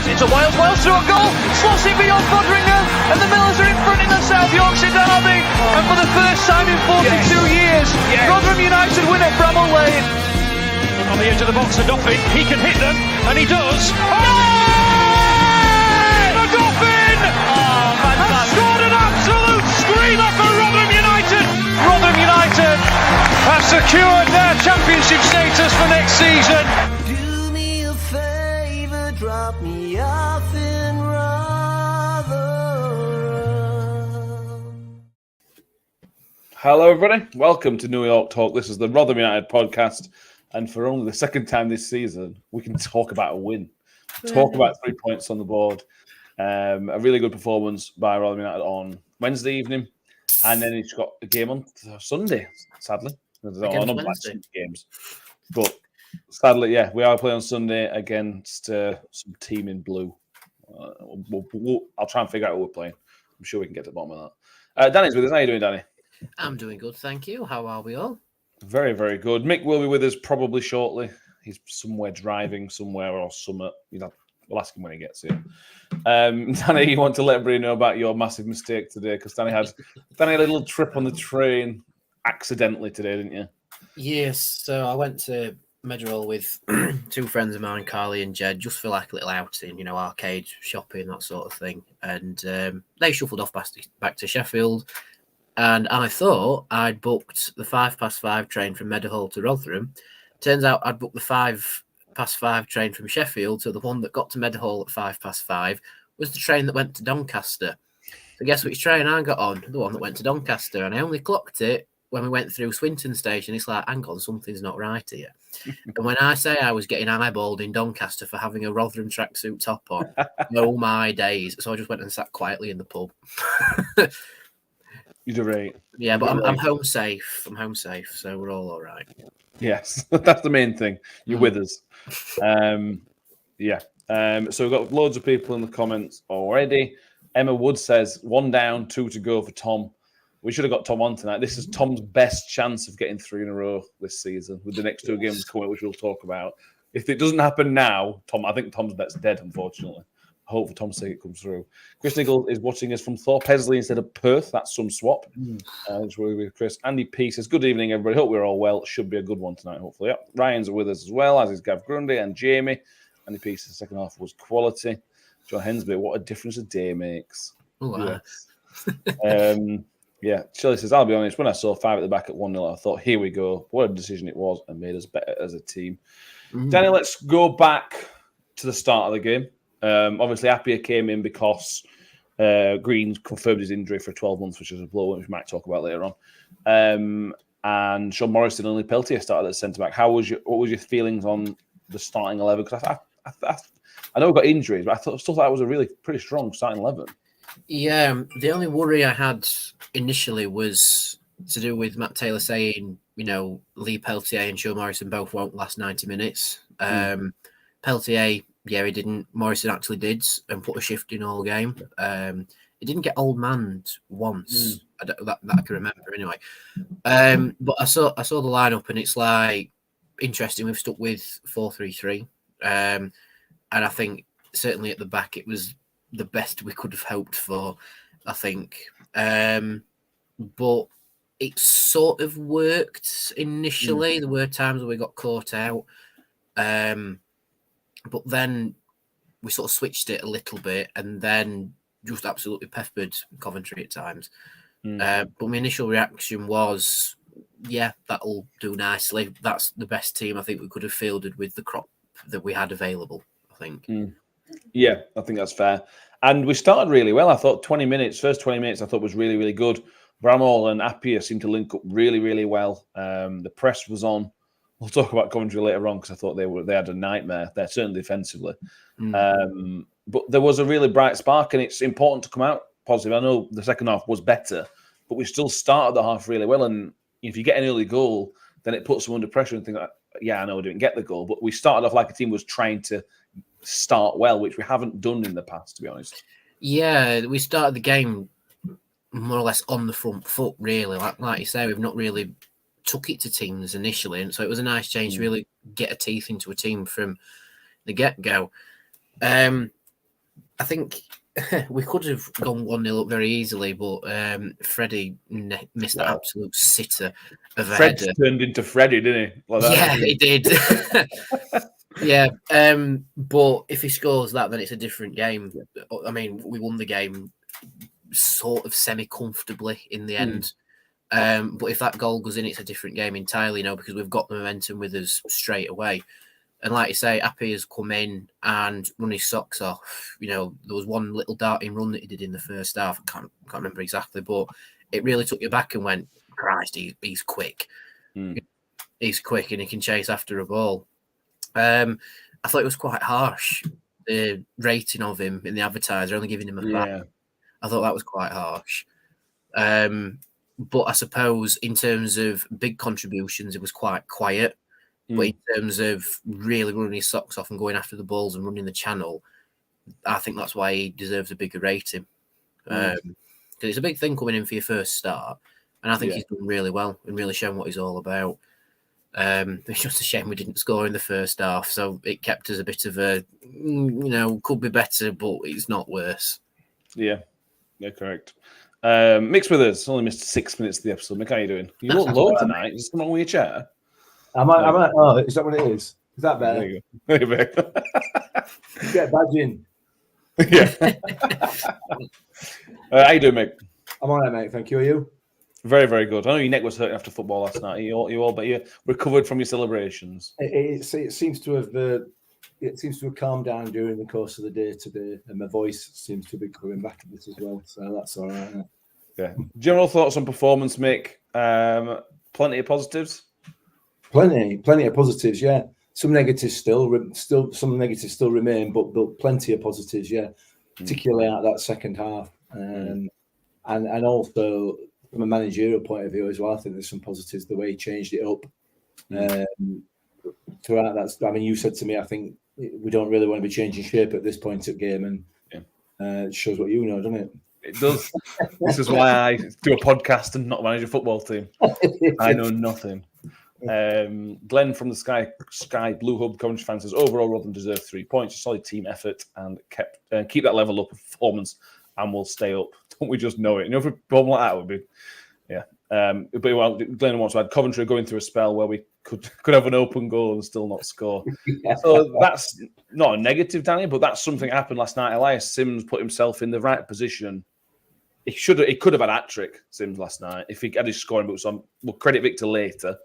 It's a wild through a goal, slots it beyond Fodringham, and the Millers are in front in the South Yorkshire derby. And for the first time in 42 years, Rotherham United win at Bramall Lane. On the edge of the box, Adoffin, he can hit them, and he does. Adoffin has scored an absolute screamer for Rotherham United. Rotherham United have secured their championship status for next season. Do me a favour, drop me off in Rotherham. Hello, everybody. Welcome to New York Talk. This is the Rotherham United podcast, and for only the second time this season, we can talk about a win, talk about 3 points on the board. A really good performance by Rotherham United on Wednesday evening, and then it's got a game on Sunday, sadly. Wednesday games, but sadly, we are playing on Sunday against some team in blue. I'll try and figure out who we're playing. I'm sure we can get to the bottom of that. Danny's with us. How are you doing, Danny? I'm doing good, thank you. How are we all? Very, very good. Mick will be with us probably shortly. He's somewhere driving somewhere or somewhere. We'll ask him when he gets here. Danny, you want to let everybody know about your massive mistake today? Because Danny had a little trip on the train accidentally today, didn't you? Yes, so I went to Meadowhall with two friends of mine, Carly and Jed, just for like a little outing, arcade shopping, that sort of thing. And they shuffled off back to Sheffield. And I thought I'd booked the 5:05 train from Meadowhall to Rotherham. Turns out I'd booked the 5:05 train from Sheffield, so the one that got to Meadowhall at 5:05 was the train that went to Doncaster. So guess which train I got on? The one that went to Doncaster. And I only clocked it when we went through Swinton Station. It's like, hang on, something's not right here. And when I say I was getting eyeballed in Doncaster for having a Rotherham tracksuit top on, oh my days. So I just went and sat quietly in the pub. You do right. Yeah, but I'm home safe. I'm home safe, so we're all right. Yes, that's the main thing. You're with us. So we've got loads of people in the comments already. Emma Wood says, 1 down, 2 to go for Tom. We should have got Tom on tonight. This is Tom's best chance of getting 3 in a row this season with the next 2 games coming, which we'll talk about. If it doesn't happen now, I think Tom's bet's dead, unfortunately. I hope for Tom's sake it comes through. Chris Niggle is watching us from Thorpe Hesley instead of Perth. That's some swap. That's where we're with Chris. Andy P says, good evening, everybody. Hope we're all well. Should be a good one tonight, hopefully. Yep. Ryan's with us as well, as is Gav Grundy and Jamie. Andy P says the second half was quality. John Hensby, what a difference a day makes. Shelley says, I'll be honest, when I saw 5 at the back at 1-0, I thought, here we go. What a decision it was and made us better as a team. Danny, let's go back to the start of the game. Obviously, Peltier came in because Green confirmed his injury for 12 months, which is a blow, which we might talk about later on. And Sean Morrison and only Peltier started at centre-back. What was your feelings on the starting 11? Because I know we got injuries, but I still thought it was a really pretty strong starting 11. Yeah, the only worry I had initially was to do with Matt Taylor saying, Lee Peltier and Sean Morrison both won't last 90 minutes. Peltier, he didn't. Morrison actually did and put a shift in all game. He didn't get old manned once. That I can remember anyway. But I saw the lineup and it's like interesting. We've stuck with 4-3-3, and I think certainly at the back it was the best we could have hoped for. I think, but it sort of worked initially. There were times where we got caught out. But then we sort of switched it a little bit and then just absolutely peppered Coventry at times. But my initial reaction was, that'll do nicely. That's the best team I think we could have fielded with the crop that we had available, I think. Yeah, I think that's fair. And we started really well. I thought first 20 minutes I thought was really, really good. Bramall and Peltier seemed to link up really, really well. The press was on. We'll talk about Coventry later on because I thought they had a nightmare. They're certainly defensively. But there was a really bright spark and it's important to come out positive. I know the second half was better, but we still started the half really well. And if you get an early goal, then it puts them under pressure and think like, I know we didn't get the goal, but we started off like a team was trying to start well, which we haven't done in the past, to be honest. Yeah, we started the game more or less on the front foot, really. Like you say, we've not really took it to teams initially, and so it was a nice change to really get a teeth into a team from the get-go. I think we could have gone 1-0 up very easily, but Freddie missed that absolute sitter of a Fred header. turned into Freddie, didn't he? Like that. Yeah, he did. Yeah, but if he scores that, then it's a different game. I mean, we won the game sort of semi-comfortably in the end. But if that goal goes in, it's a different game entirely, because we've got the momentum with us straight away. And like you say, Appy has come in and run his socks off. There was one little darting run that he did in the first half. I can't remember exactly, but it really took you back and went, Christ, he's quick. He's quick and he can chase after a ball. I thought it was quite harsh, the rating of him in the advertiser, only giving him a 5. I thought that was quite harsh. But I suppose in terms of big contributions, it was quite quiet. But in terms of really running his socks off and going after the balls and running the channel, I think that's why he deserves a bigger rating. Because it's a big thing coming in for your first start. And I think he's done really well and really shown what he's all about. It's just a shame we didn't score in the first half. So it kept us a bit of a, could be better, but it's not worse. Yeah, correct. Mixed with us, only missed 6 minutes of the episode. Mick, how are you doing? You look low tonight. Is something wrong with your chair? Oh, is that what it is? Is that better? There you go. Get badging. Yeah. How you doing, Mick? I'm all right, mate. Thank you. Are you? Very, very good. I know your neck was hurting after football last night. But you recovered from your celebrations. It seems to have calmed down during the course of the day today, and my voice seems to be coming back a bit as well. So that's all right. Yeah. General thoughts on performance, Mick? Plenty of positives. Plenty of positives. Yeah, some negatives still remain, but plenty of positives. Yeah, particularly out of that second half, and also from a managerial point of view as well. I think there's some positives the way he changed it up throughout that. I mean, you said to me, I think we don't really want to be changing shape at this point of game, and it shows what you know, doesn't it? It does. This is why I do a podcast and not manage a football team. I know nothing. Glenn from the Sky Blue Hub Coventry fan says overall Rotherham deserve 3 points, a solid team effort, and keep that level up of performance, and we'll stay up. Don't we just know it? If a problem like that would be, But Glenn wants to add Coventry going through a spell where we could have an open goal and still not score. So that's not a negative, Danny, but that's something that happened last night. Elias Sims put himself in the right position. He could have had a hat-trick, Sims, last night if he had his scoring boots on. We'll credit Victor later.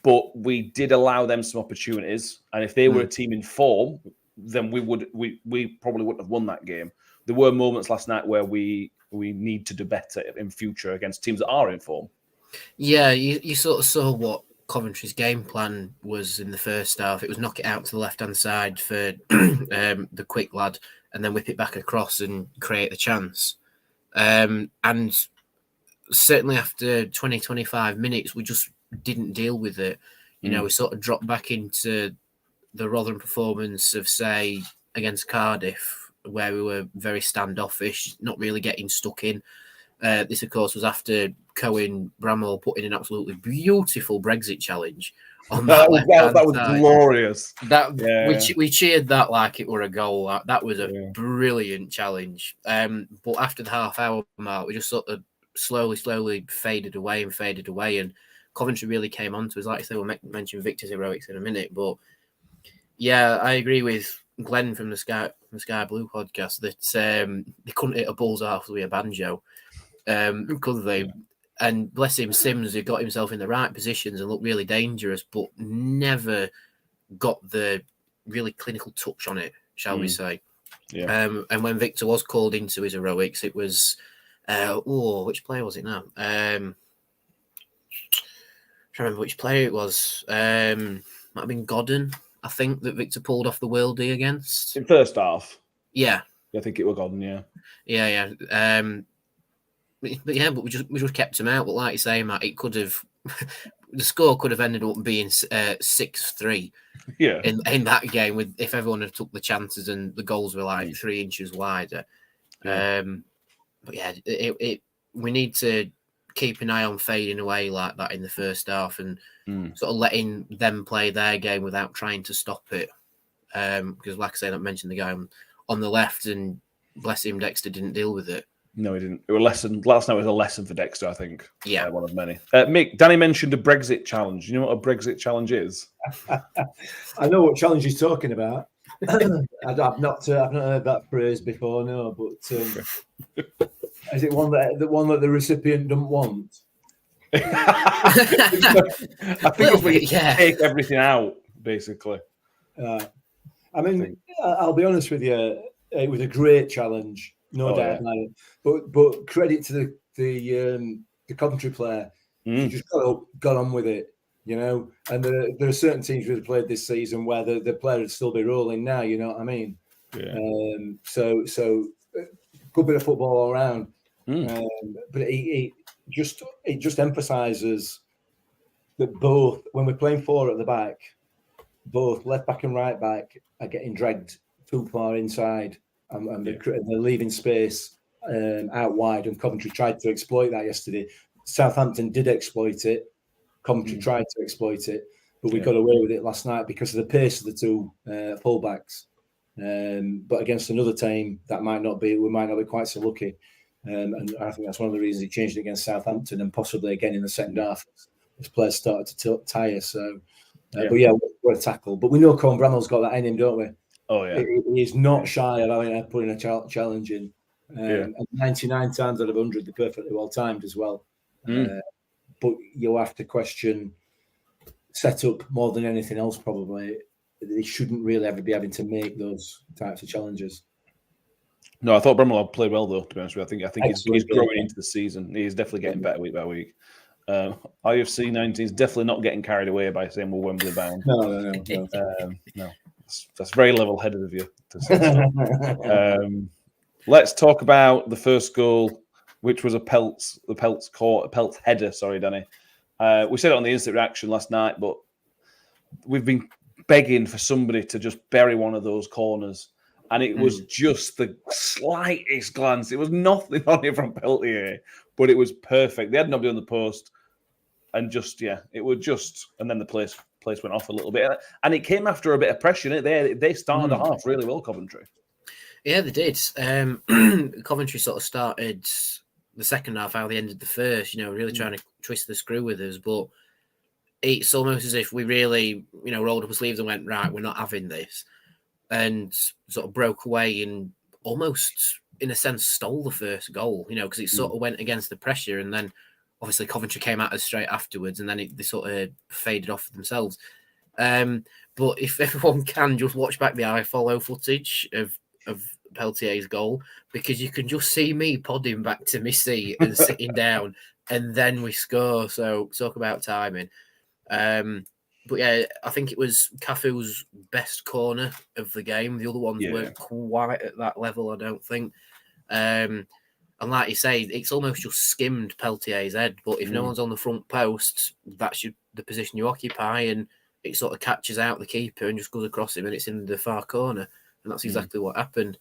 But we did allow them some opportunities, and if they were a team in form, then we probably wouldn't have won that game. There were moments last night where we need to do better in future against teams that are in form. Yeah, you sort of saw what Coventry's game plan was in the first half. It was knock it out to the left-hand side for the quick lad and then whip it back across and create the chance. And certainly after 20, 25 minutes, we just didn't deal with it. We sort of dropped back into the Rotherham performance of, say, against Cardiff, where we were very standoffish, not really getting stuck in. This, of course, was after Cohen Bramall put in an absolutely beautiful Brexit challenge. On that was glorious. We cheered that like it were a goal. That was a brilliant challenge. But after the half-hour mark, we just sort of slowly faded away, and Coventry really came on to us. Like I said, we'll mention Victor's heroics in a minute, but yeah, I agree with Glenn from the Sky Blue podcast that they couldn't hit a bull's half with a banjo, could they? And bless him, Sims, who got himself in the right positions and looked really dangerous, but never got the really clinical touch on it, shall we say? Yeah. And when Victor was called into his heroics, it was which player was it now? I can't remember which player it was. Might have been Godden, I think, that Victor pulled off the worldie against. In first half? Yeah. I think it was Godden, yeah. Yeah. But we just kept him out. But like you say, Matt, it could have... the score could have ended up being 6-3 in that game if everyone had took the chances and the goals were like 3 inches wider. Yeah. But yeah, we need to keep an eye on fading away like that in the first half and sort of letting them play their game without trying to stop it. Because like I said, I mentioned the guy on the left, and bless him, Dexter didn't deal with it. No, he didn't. It was a lesson. Last night was a lesson for Dexter, I think. Yeah. One of many. Mick, Danny mentioned a Brexit challenge. You know what a Brexit challenge is? I know what challenge he's talking about. I've not heard that phrase before, no. But is it one that the recipient doesn't want? I think it's when you take everything out, basically. I mean, I'll be honest with you. It was a great challenge, no doubt about it. But credit to the Coventry player. He just got on with it, you know. And there are certain teams we've played this season where the player would still be rolling now. You know what I mean? Yeah. So good bit of football all around. But it just emphasises that both, when we're playing four at the back, both left back and right back are getting dragged too far inside, and they're leaving space out wide. And Coventry tried to exploit that yesterday. Southampton did exploit it. Coventry tried to exploit it, but we got away with it last night because of the pace of the two fullbacks. But against another team, we might not be quite so lucky. And I think that's one of the reasons he changed it against Southampton, and possibly again in the second half as players started to tire. So, but what a tackle. But we know Colin Bramall's got that in him, don't we? Oh yeah, he's not shy of putting a challenge in. And 99 times out of 100, they're perfectly well timed as well. But you'll have to question setup more than anything else. Probably they shouldn't really ever be having to make those types of challenges. No, I thought Bramall played well though. To be honest with you, I think he's growing into the season. He's definitely getting better week by week. IFC 19 is definitely not getting carried away by saying we're Wembley bound. No. No, that's very level-headed of you to say so. Let's talk about the first goal, which was a Pelt's header. Sorry, Danny. We said it on the instant reaction last night, but we've been begging for somebody to just bury one of those corners. And it was just the slightest glance. It was nothing on it from Peltier, but it was perfect. They had nobody on the post. And it was just, and then the place went off a little bit. And it came after a bit of pressure. They started the half really well, Coventry. Yeah, they did. Coventry sort of started the second half how they ended the first, really trying to twist the screw with us. But it's almost as if we really, rolled up our sleeves and went, right, we're not having this. And sort of broke away and almost, in a sense, stole the first goal, because it sort of went against the pressure. And then obviously Coventry came at us straight afterwards, and then they sort of faded off themselves. But if everyone can just watch back the iFollow footage of Peltier's goal, because you can just see me podding back to my seat and sitting down, and then we score. So talk about timing. But yeah, I think it was Cafu's best corner of the game. The other ones weren't quite at that level, I don't think. And like you say, it's almost just skimmed Peltier's head. But if no one's on the front post, that's the position you occupy, and it sort of catches out the keeper and just goes across him, and it's in the far corner. And that's exactly what happened.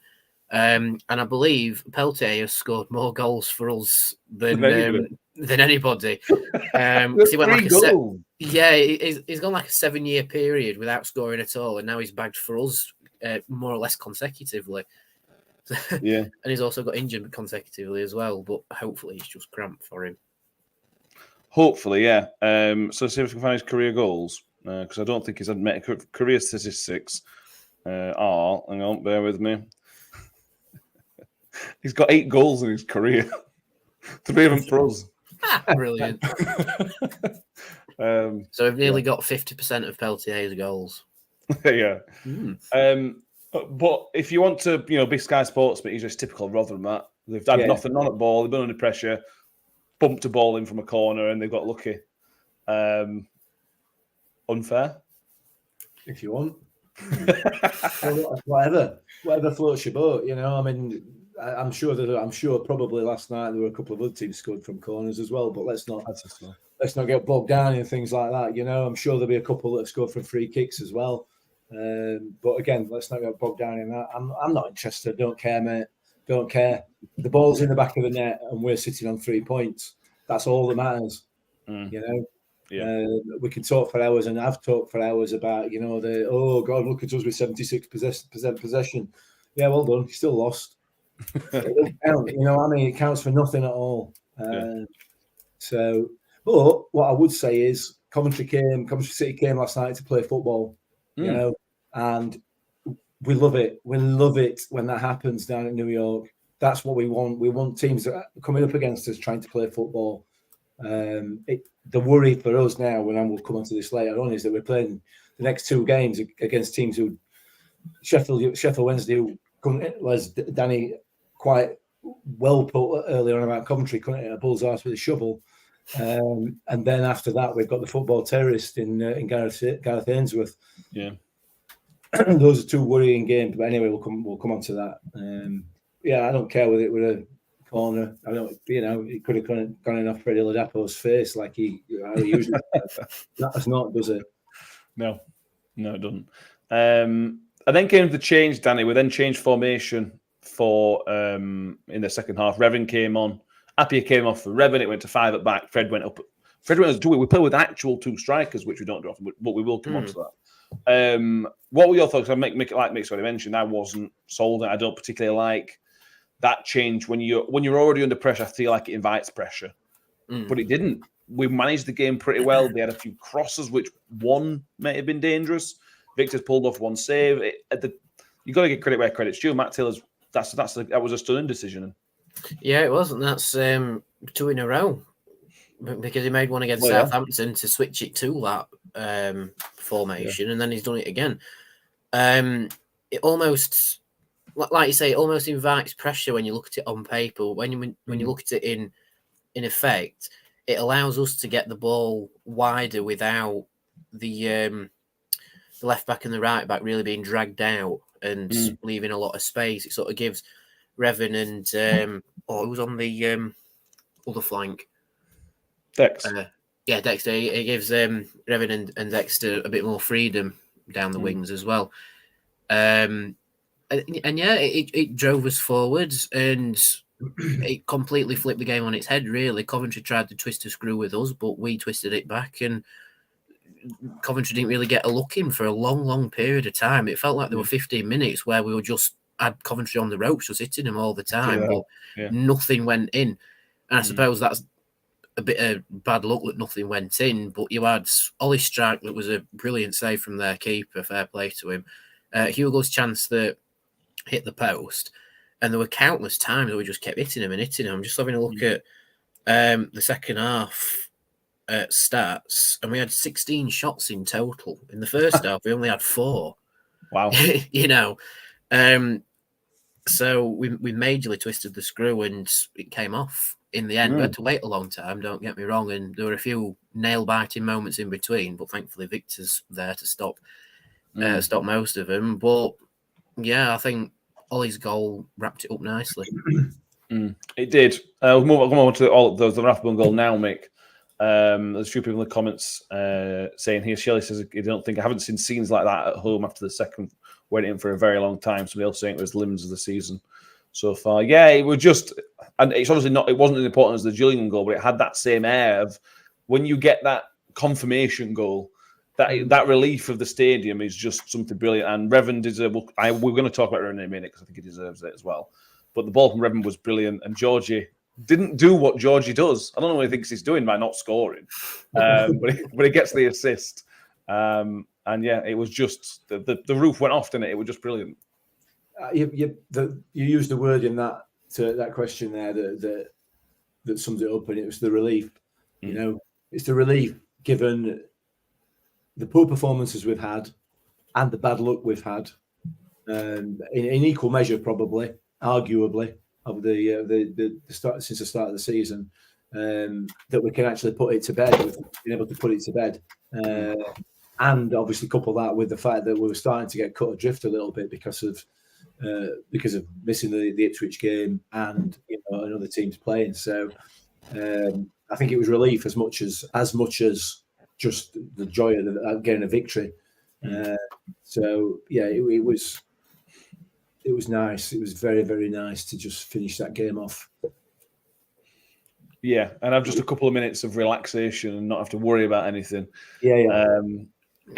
And I believe Peltier has scored more goals for us than anybody. He went like goals. He's gone like a 7-year period without scoring at all, and now he's bagged for us more or less consecutively. And he's also got injured consecutively as well, but hopefully it's just cramped for him. Hopefully, yeah. So see if we can find his career goals, because I don't think he's met career statistics. Hang on, bear with me. He's got 8 goals in his career. 3 of them for us. Brilliant. So we've nearly got 50% of Peltier's goals. Yeah. But if you want to, be Sky Sports, but he's just typical Rotherham, that. They've had nothing on at ball, they've been under pressure, bumped a ball in from a corner, and they've got lucky. Unfair? If you want. Whatever floats your boat, I mean, I'm sure probably last night there were a couple of other teams scored from corners as well, but let's not get bogged down in things like that. I'm sure there'll be a couple that have scored from free kicks as well. But again, let's not get bogged down in that. I'm not interested. Don't care, mate. Don't care. The ball's in the back of the net and we're sitting on 3 points. That's all that matters. We can talk for hours, and I've talked for hours about look at us with 76% possession. Yeah, well done. You still lost. It doesn't count, you know what I mean? It counts for nothing at all. So, but what I would say is Coventry City came last night to play football, you know, and we love it. We love it when that happens down in New York. That's what we want. We want teams that are coming up against us trying to play football. The worry for us now, when we'll come on to this later on, is that we're playing the next 2 games against teams who Sheffield Wednesday, who was Danny quite well put earlier on about Coventry, couldn't it? A bull's arse with a shovel. And then after that, we've got the football terrorist in Gareth Ainsworth. Yeah. Those are 2 worrying games. But anyway, we'll come on to that. I don't care whether it were a corner. I don't, it could have gone in off Freddie Ladapo's face like he usually does. That's not, does it? No, it doesn't. And then came the change, Danny. We then changed formation for in the second half. Revan came on. Appiah came off for Revan. It went to 5 at back. Fred went up. Fred went as 2. We play with actual 2 strikers, which we don't do often, but we will come on to that. What were your thoughts? Like Mick's already mentioned, I wasn't sold. I don't particularly like that change when you're already under pressure. I feel like it invites pressure, but it didn't. We managed the game pretty well. They had a few crosses, which one may have been dangerous. Victor's pulled off 1 save. You got to give credit where credit's due. Matt Taylor's that was a stunning decision. Yeah, it was, and that's 2 in a row because he made one against Southampton to switch it to that formation, and then he's done it again. It almost, like you say, it almost invites pressure when you look at it on paper. When you look at it in effect, it allows us to get the ball wider without the left back and the right back really being dragged out and leaving a lot of space. It sort of gives Revan and it was on the other flank. Dex. Dexter. It gives Revan and Dexter a bit more freedom down the wings as well. It drove us forwards and it completely flipped the game on its head, really. Coventry tried to twist a screw with us, but we twisted it back, and Coventry didn't really get a look in for a long, long period of time. It felt like there were 15 minutes where we were just had Coventry on the ropes, just hitting them all the time, but nothing went in. And I suppose that's a bit of bad luck that nothing went in, but you had Ollie Strike, that was a brilliant save from their keeper, fair play to him. Hugill's chance that hit the post, and there were countless times where we just kept hitting him. I'm just having a look at the second half stats, and we had 16 shots in total. In the first half, we only had 4. Wow. So we majorly twisted the screw, and it came off in the end. We had to wait a long time, don't get me wrong, and there were a few nail-biting moments in between, but thankfully Victor's there to stop most of them. But yeah, I think Ollie's goal wrapped it up nicely. It did. We'll move on to all of those. The Rathbone goal now, Mick. There's a few people in the comments saying here, Shelley says, I haven't seen scenes like that at home after the second went in for a very long time. Somebody else saying it was limbs of the season so far. Yeah, it was just, and it's obviously not, it wasn't as important as the Gillingham goal, but it had that same air of when you get that confirmation goal, that relief of the stadium is just something brilliant. And Revan deserves, we're going to talk about Revan in a minute because I think he deserves it as well. But the ball from Revan was brilliant, and Georgie didn't do what Georgie does. I don't know what he thinks he's doing by not scoring, but he gets the assist. And yeah, it was just the roof went off, didn't it? It was just brilliant. You used the word in that question there that sums it up, and it was the relief. You know, it's the relief given the poor performances we've had and the bad luck we've had, in equal measure, probably, arguably, of the start since the start of the season, that we can actually put it to bed. We've been able to put it to bed. And obviously couple that with the fact that we were starting to get cut adrift a little bit because of missing the Ipswich game and and other teams playing. So I think it was relief as much as just the joy of getting a victory. So yeah, it was nice. It was very, very nice to just finish that game off. Yeah, and have just a couple of minutes of relaxation and not have to worry about anything. Yeah.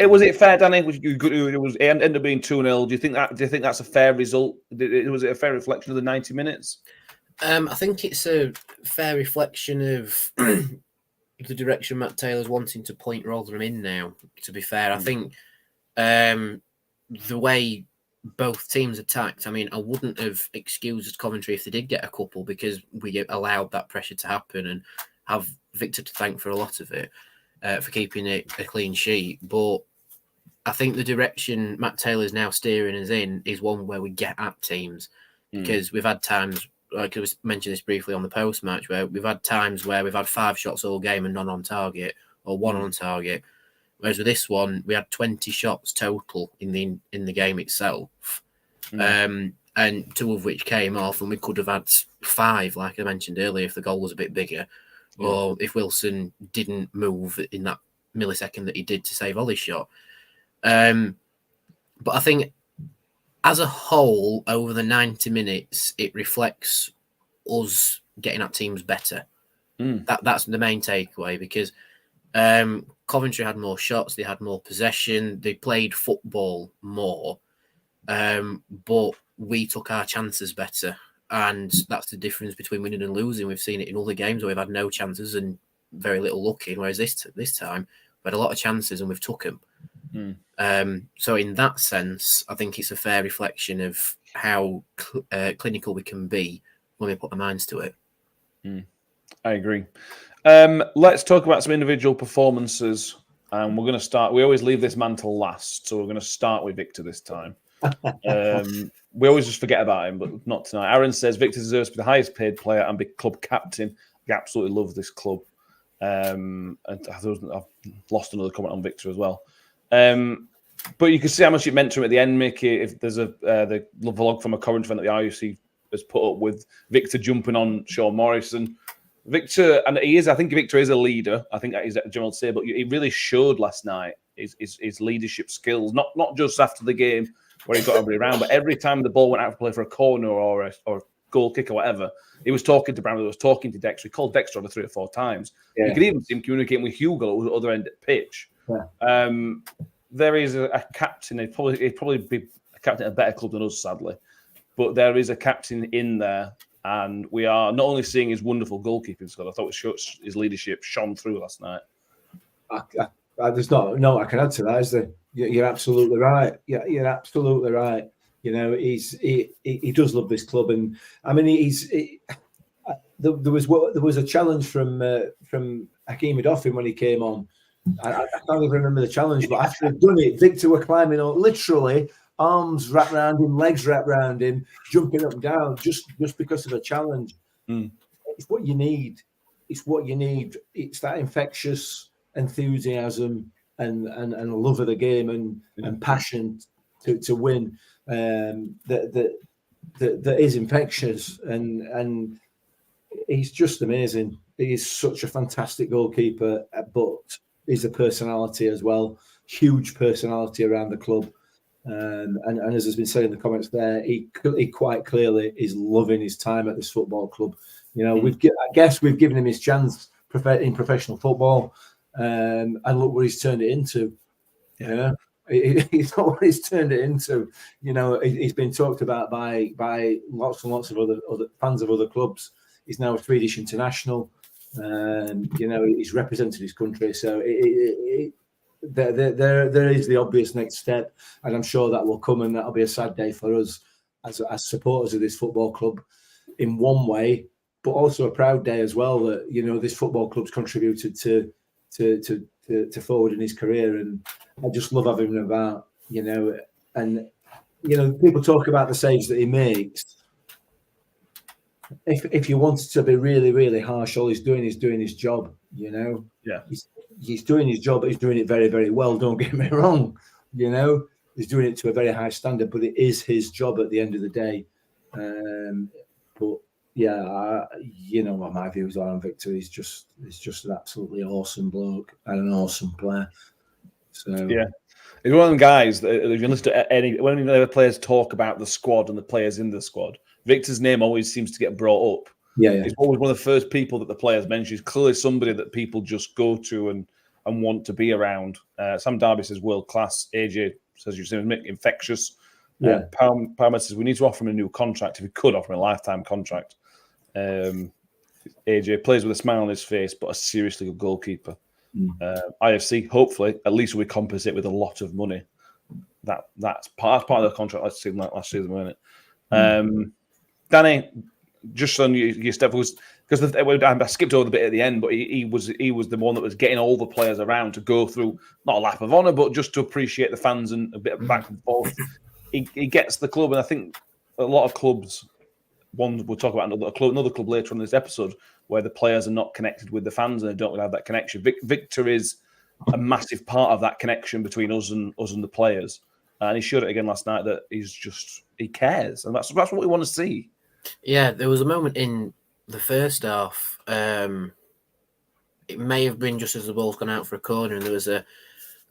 Was it fair, Danny? It ended up being 2-0. Do you think that's a fair result? Was it a fair reflection of the 90 minutes? I think it's a fair reflection of the direction Matt Taylor's wanting to point Rotherham in now, to be fair. I think the way both teams attacked, I mean, I wouldn't have excused Coventry if they did get a couple, because we allowed that pressure to happen, and have Victor to thank for a lot of it, for keeping it a clean sheet. But I think the direction Matt Taylor's now steering us in is one where we get at teams, because we've had times, like I mentioned this briefly on the post-match, where we've had times where we've had 5 shots all game and none on target, or 1 on target. Whereas with this one, we had 20 shots total in the game itself, and 2 of which came off, and we could have had 5, like I mentioned earlier, if the goal was a bit bigger, or if Wilson didn't move in that millisecond that he did to save Ollie's shot. But I think, as a whole, over the 90 minutes, it reflects us getting at teams better. That's the main takeaway, because Coventry had more shots, they had more possession, they played football more, but we took our chances better. And that's the difference between winning and losing. We've seen it in other games where we've had no chances and very little luck in, whereas this time we had a lot of chances and we've took them. So in that sense, I think it's a fair reflection of how clinical we can be when we put our minds to it. I agree. Let's talk about some individual performances. And we're going to start. We always leave this man till last, so we're going to start with Victor this time. We always just forget about him, but not tonight. Aaron says Victor deserves to be the highest paid player and be club captain. I absolutely love this club. And I've lost another comment on Victor as well. But you can see how much it meant to him at the end, Mickey. If there's the vlog from a Coventry fan that the RUC has put up with Victor jumping on Sean Morrison. Victor, and I think Victor is a leader. I think that is a general say, but he really showed last night his leadership skills, not just after the game where he got everybody around, but every time the ball went out to play for a corner or a goal kick or whatever, he was talking to Brownlee, he was talking to Dexter. He called Dexter over 3 or 4 times. You could even see him communicating with Hugill at the other end of the pitch. There is a captain. He'd probably be a captain at a better club than us, sadly. But there is a captain in there, and we are not only seeing his wonderful goalkeeping skill. I thought his leadership shone through last night. There's no I can add to that, is there? You're absolutely right. Yeah, you're absolutely right. You know, he does love this club, and I mean, there was a challenge from Hakeem Adofin when he came on. I can't even remember the challenge, but after he'd done it, Victor were climbing up, literally arms wrapped around him, legs wrapped around him, jumping up and down just because of a challenge. It's what you need. It's what you need. It's that infectious enthusiasm and love of the game and passion to win that is infectious, and he's just amazing. He's such a fantastic goalkeeper, but he's a personality as well, huge personality around the club. And as has been said in the comments there, he quite clearly is loving his time at this football club. You know, I guess we've given him his chance in professional football, and look what he's turned it into. You know, he's not what he's turned it into. You know, he's been talked about by lots and lots of other fans of other clubs. He's now a Swedish international. You know, he's represented his country, so there is the obvious next step, and I'm sure that will come, and that'll be a sad day for us as supporters of this football club in one way, but also a proud day as well that, you know, this football club's contributed to forward in his career, and I just love having him about, you know. And you know, people talk about the saves that he makes. If you wanted to be really, really harsh, all he's doing is doing his job, you know. Yeah. He's doing his job, but he's doing it very, very well. Don't get me wrong, you know. He's doing it to a very high standard, but it is his job at the end of the day. But yeah, you know what my views are on Victor. He's just an absolutely awesome bloke and an awesome player. So yeah. He's one of them guys that if you listen to when the players talk about the squad and the players in the squad, Victor's name always seems to get brought up. Yeah. He's always one of the first people that the players mention. He's clearly somebody that people just go to and and want to be around. Sam Darby says world class. AJ says you've seen him infectious. Yeah. Palmer says we need to offer him a new contract if we could offer him a lifetime contract. AJ plays with a smile on his face, but a seriously good goalkeeper. IFC, hopefully, at least we compensate with a lot of money. That's part of the contract last season, wasn't it? Danny, just on your step was because I skipped over the bit at the end, but he was the one that was getting all the players around to go through not a lap of honour, but just to appreciate the fans and a bit of back and forth. He gets the club, and I think a lot of clubs. One we'll talk about another club later on in this episode where the players are not connected with the fans and they don't have that connection. Victor is a massive part of that connection between us and the players, and he showed it again last night that he cares, and that's what we want to see. Yeah, there was a moment in the first half. It may have been just as the ball's gone out for a corner, and there was a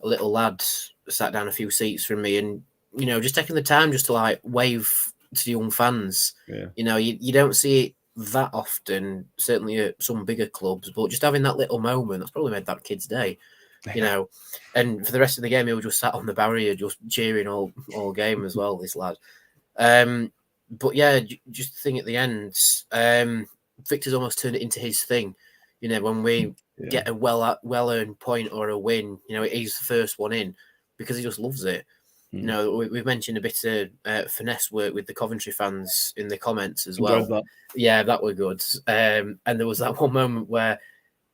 little lad sat down a few seats from me, and just taking the time just to like wave to young fans. Yeah. You don't see it that often, certainly at some bigger clubs, but just having that little moment, that's probably made that kid's day. And for the rest of the game, he was just sat on the barrier, just cheering all game as well, this lad. But yeah, just the thing at the end, Victor's almost turned it into his thing. When we get a well-earned point or a win, he's the first one in because he just loves it. We've mentioned a bit of finesse work with the Coventry fans in the comments as well. That. Yeah, that were good. And there was that one moment where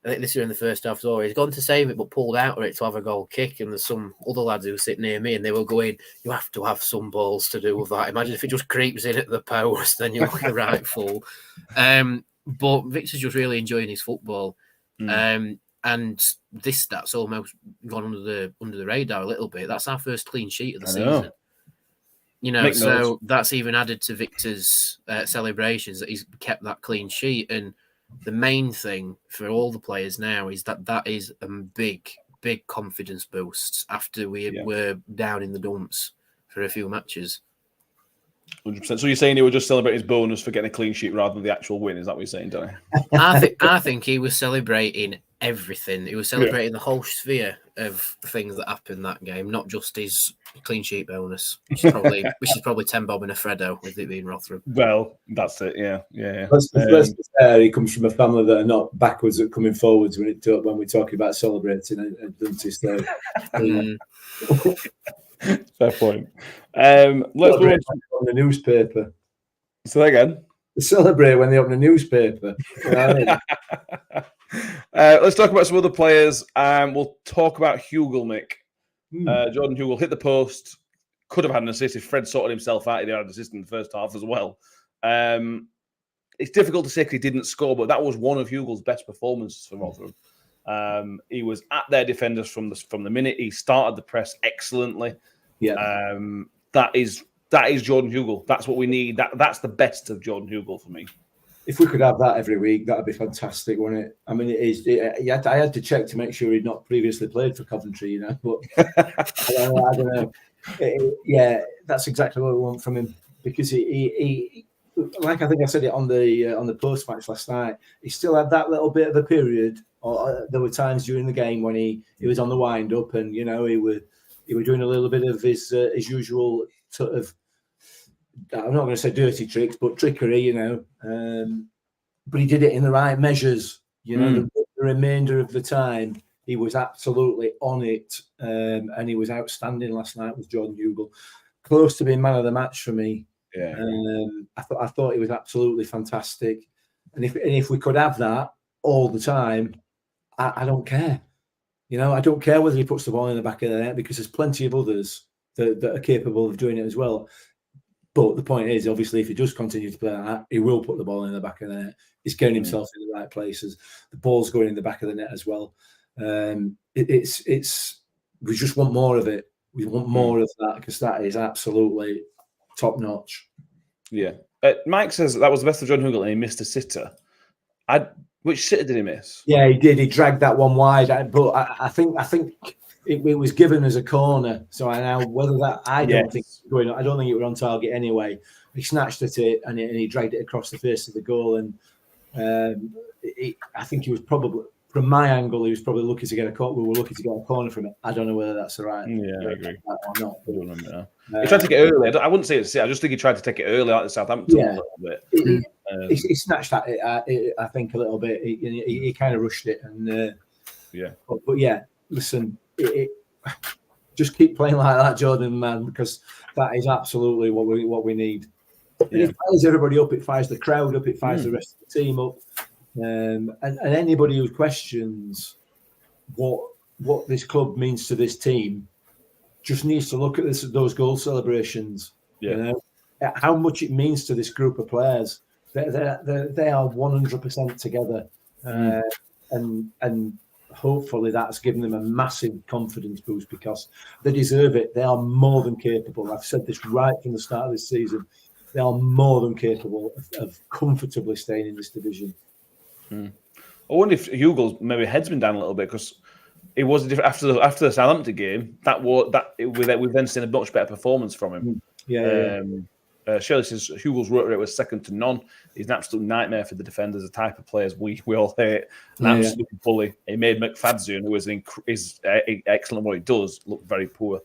I think this year in the first half, he's gone to save it but pulled out of it to have a goal kick. And there's some other lads who sit near me and they were going, "You have to have some balls to do with that. Imagine if it just creeps in at the post, then you're like a right fool." But Victor's just really enjoying his football. And this stats almost gone under the radar a little bit. That's our first clean sheet of the season. So that's even added to Victor's celebrations that he's kept that clean sheet. And the main thing for all the players now is that is a big confidence boost after we were down in the dumps for a few matches. 100%. So you're saying he would just celebrate his bonus for getting a clean sheet rather than the actual win? Is that what you're saying, Danny? I think he was celebrating everything. He was celebrating the whole sphere of things that happened that game, not just his clean sheet bonus, which is probably 10 bob and a Freddo with it being Rotherham. Well, that's it. Yeah. Let's be fair. He comes from a family that are not backwards at coming forwards when we're talking about celebrating, don't he? So, fair point. Let's move on the newspaper. Say that again. They celebrate when they open a newspaper. Let's talk about some other players. We'll talk about Hugill, Nick. Jordan Hugill hit the post. Could have had an assist if Fred sorted himself out. He had an assist in the first half as well. It's difficult to say because he didn't score, but that was one of Hugill's best performances for Rotherham. He was at their defenders from the minute. He started the press excellently. Yeah. That is Jordan Hugill. That's what we need. That's the best of Jordan Hugill for me. If we could have that every week, that'd be fantastic, wouldn't it? I mean, it is. I had to check to make sure he'd not previously played for Coventry, but I don't know. That's exactly what we want from him because he like I think I said it on the post match last night. He still had that little bit of a period. Or there were times during the game when he was on the wind up, and he were doing a little bit of his usual sort of. I'm not going to say dirty tricks, but trickery, but he did it in the right measures. The remainder of the time, he was absolutely on it, and he was outstanding last night with Jordan Hugill. Close to being man of the match for me. Yeah. I thought he was absolutely fantastic. And if we could have that all the time, I don't care. I don't care whether he puts the ball in the back of the net because there's plenty of others that are capable of doing it as well. But the point is, obviously, if he does continue to play like that, he will put the ball in the back of the net. He's getting himself in the right places. The ball's going in the back of the net as well. It's we just want more of it. We want more of that because that is absolutely top notch. Yeah. Mike says that was the best of John Hugill and he missed a sitter. Which sitter did he miss? Yeah, he did. He dragged that one wide. But I think it was given as a corner. So I know whether that I don't think it was on target anyway. He snatched at it and he dragged it across the face of the goal. And I think he was from my angle, he was probably lucky to get a corner. We were lucky to get a corner from it. I don't know whether that's the right. Yeah, I agree. Or not. I don't remember now. He tried to take it early. I wouldn't say it's. I just think he tried to take it early, like the Southampton a little bit. He snatched at it. I think a little bit. He kind of rushed it, and But yeah, listen. Just keep playing like that, Jordan, man, because that is absolutely what we need. Yeah. It fires everybody up. It fires the crowd up. It fires the rest of the team up. And anybody who questions what this club means to this team just needs to look at those goal celebrations. Yeah. You know, how much it means to this group of players. They are 100% together, and hopefully that's given them a massive confidence boost because they deserve it. They are more than capable. I've said this right from the start of this season. They are more than capable of comfortably staying in this division. I wonder if Hugill's maybe head's been down a little bit because it was after the Southampton game. We've then seen a much better performance from him. Shirley says Hugo's work rate was second to none. He's an absolute nightmare for the defenders, the type of players we all hate. An absolute bully. He made McFadzean, who is excellent at what he does, look very poor.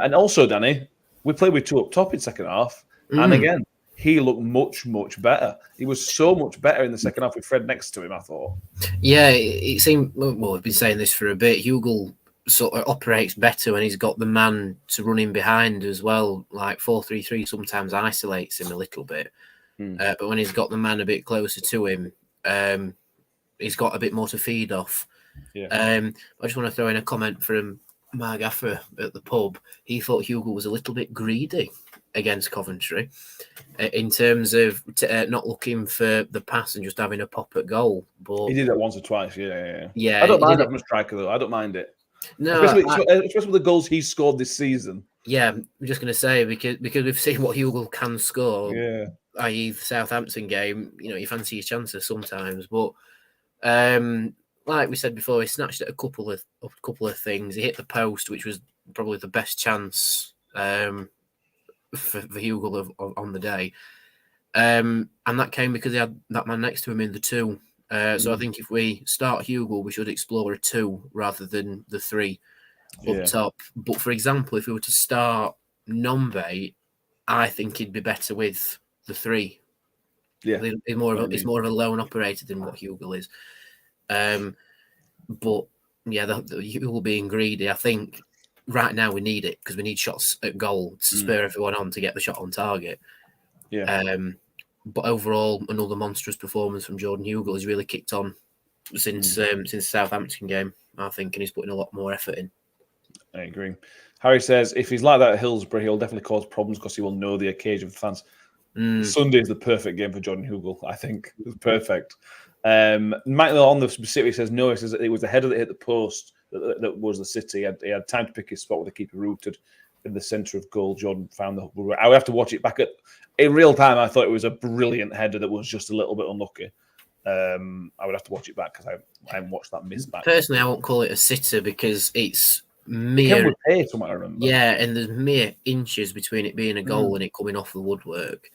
And also, Danny, we played with two up top in second half. And again, he looked much, much better. He was so much better in the second half with Fred next to him, I thought. Yeah, it seemed, well, we've been saying this for a bit. Hugill sort of operates better when he's got the man to run in behind as well. Like 4-3-3 sometimes isolates him a little bit. But when he's got the man a bit closer to him, he's got a bit more to feed off. I just want to throw in a comment from Mark Gaffer at the pub. He thought Hugill was a little bit greedy against Coventry in terms of not looking for the pass and just having a pop at goal. But he did that once or twice, yeah. I don't mind that from a striker, though. I don't mind it. No, especially with the goals he scored this season. Yeah, I'm just going to say, because we've seen what Hugill can score, i.e. the Southampton game, you fancy your chances sometimes. But like we said before, he snatched at a couple of things. He hit the post, which was probably the best chance for Hugill on the day. And that came because he had that man next to him in the 2. So I think if we start Hugill, we should explore a 2 rather than the 3 up top. But for example, if we were to start Nombe, I think he'd be better with the 3. Yeah, it's more of a lone operator than what Hugill is. But yeah, the Hugill being greedy, I think right now we need it because we need shots at goal to spur everyone on to get the shot on target. But overall, another monstrous performance from Jordan Hugill. He's really kicked on since the Southampton game, I think, and he's putting a lot more effort in. I agree. Harry says, if he's like that at Hillsborough, he'll definitely cause problems because he will know the occasion for fans. Sunday is the perfect game for Jordan Hugill, I think. It's perfect. Michael on the specific says, no, he says it was the header that hit the post that was the City. He had time to pick his spot with the keeper rooted in the centre of goal. Jordan found the... I would have to watch it back in real time. I thought it was a brilliant header that was just a little bit unlucky. I would have to watch it back because I haven't watched that miss back. Personally, I won't call it a sitter because it's mere... from what I remember. Yeah, and there's mere inches between it being a goal and it coming off the woodwork.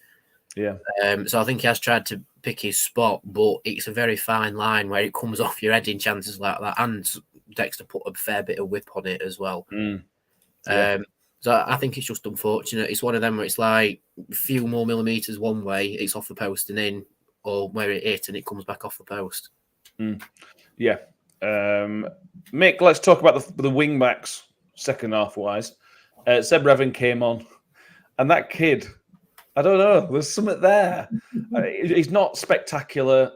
Yeah. So I think he has tried to pick his spot, but it's a very fine line where it comes off your head in chances like that. And Dexter put a fair bit of whip on it as well. So I think it's just unfortunate. It's one of them where it's like a few more millimetres one way, it's off the post and in, or where it hit and it comes back off the post. Yeah. Mick, let's talk about the wing backs second half wise. Seb Revan came on, and that kid, I don't know, there's something there. He's not spectacular.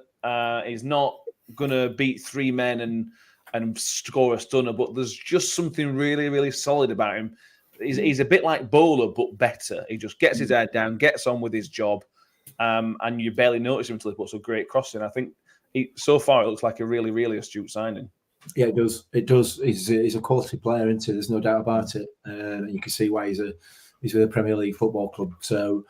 He's not going to beat 3 men and score a stunner, but there's just something really, really solid about him. He's a bit like Bowler, but better. He just gets his head down, gets on with his job, and you barely notice him until he puts a great cross in. I think so far it looks like a really, really astute signing. Yeah, it does. It does. He's a quality player, isn't he? There's no doubt about it. And you can see why he's with a Premier League football club. So